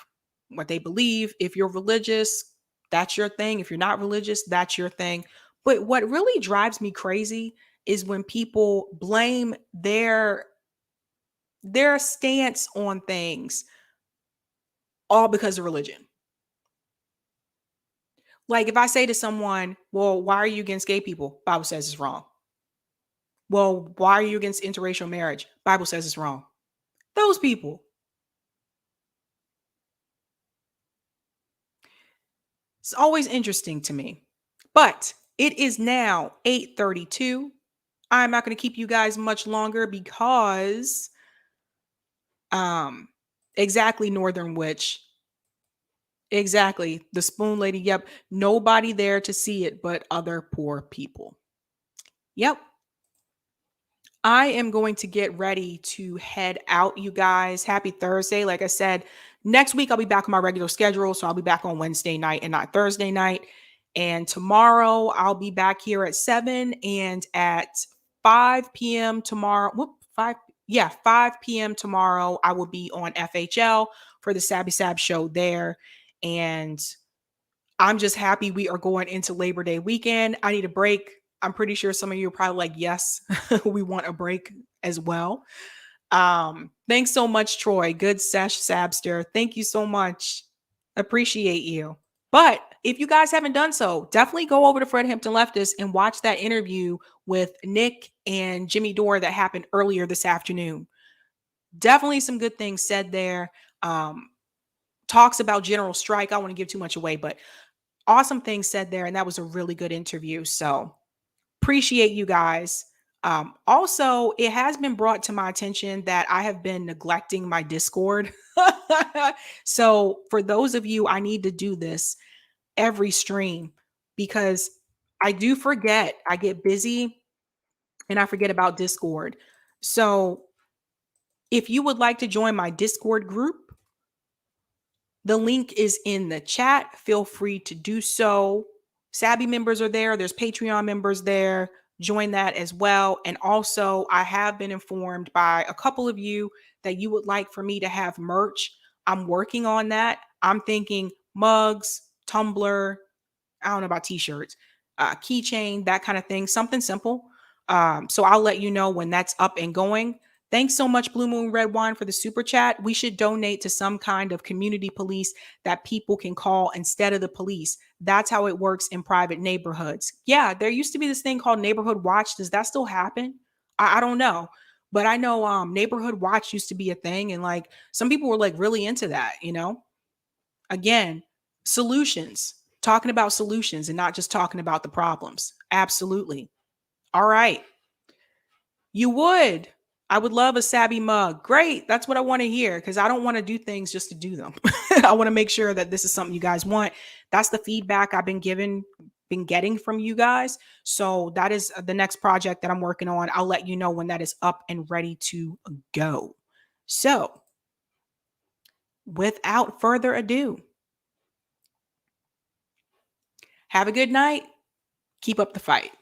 what they believe. If you're religious, that's your thing. If you're not religious, that's your thing. But what really drives me crazy is when people blame their stance on things all because of religion. Like if I say to someone, "Well, why are you against gay people?" Bible says it's wrong. "Well, why are you against interracial marriage?" Bible says it's wrong. Those people. It's always interesting to me. But it is now 8:32. I'm not going to keep you guys much longer because um exactly Northern Witch. Exactly. The spoon lady. Yep. Nobody there to see it but other poor people. Yep. I am going to get ready to head out, you guys. Happy Thursday. Like I said, next week I'll be back on my regular schedule. So I'll be back on Wednesday night and not Thursday night. And tomorrow I'll be back here at 7 and at 5 p.m. tomorrow. Whoop, 5. Yeah, 5 p.m. tomorrow. I will be on FHL for the Sabby Sab show there. And I'm just happy we are going into Labor Day weekend. I need a break. I'm pretty sure some of you are probably like, yes, we want a break as well. Thanks so much, Troy. Good sesh, Sabster. Thank you so much. Appreciate you. But if you guys haven't done so, definitely go over to Fred Hampton Leftist and watch that interview with Nick and Jimmy Dore that happened earlier this afternoon. Definitely some good things said there. Talks about general strike. I don't want to give too much away, but awesome things said there. And that was a really good interview. So appreciate you guys. Also, it has been brought to my attention that I have been neglecting my Discord. So for those of you, I need to do this every stream because I do forget. I get busy and I forget about Discord. So if you would like to join my Discord group, the link is in the chat. Feel free to do so. Sabby members are there. There's Patreon members there. Join that as well. And also, I have been informed by a couple of you that you would like for me to have merch. I'm working on that. I'm thinking mugs, tumbler, I don't know about t-shirts, keychain, that kind of thing, something simple. So I'll let you know when that's up and going. Thanks so much, Blue Moon Red Wine, for the super chat. We should donate to some kind of community police that people can call instead of the police. That's how it works in private neighborhoods. Yeah, there used to be this thing called Neighborhood Watch. Does that still happen? I don't know. But I know Neighborhood Watch used to be a thing. And like some people were like really into that, you know? Again, solutions, talking about solutions and not just talking about the problems. Absolutely. All right. You would. I would love a Sabby mug. Great. That's what I want to hear because I don't want to do things just to do them. I want to make sure that this is something you guys want. That's the feedback I've been getting from you guys. So that is the next project that I'm working on. I'll let you know when that is up and ready to go. So without further ado, have a good night. Keep up the fight.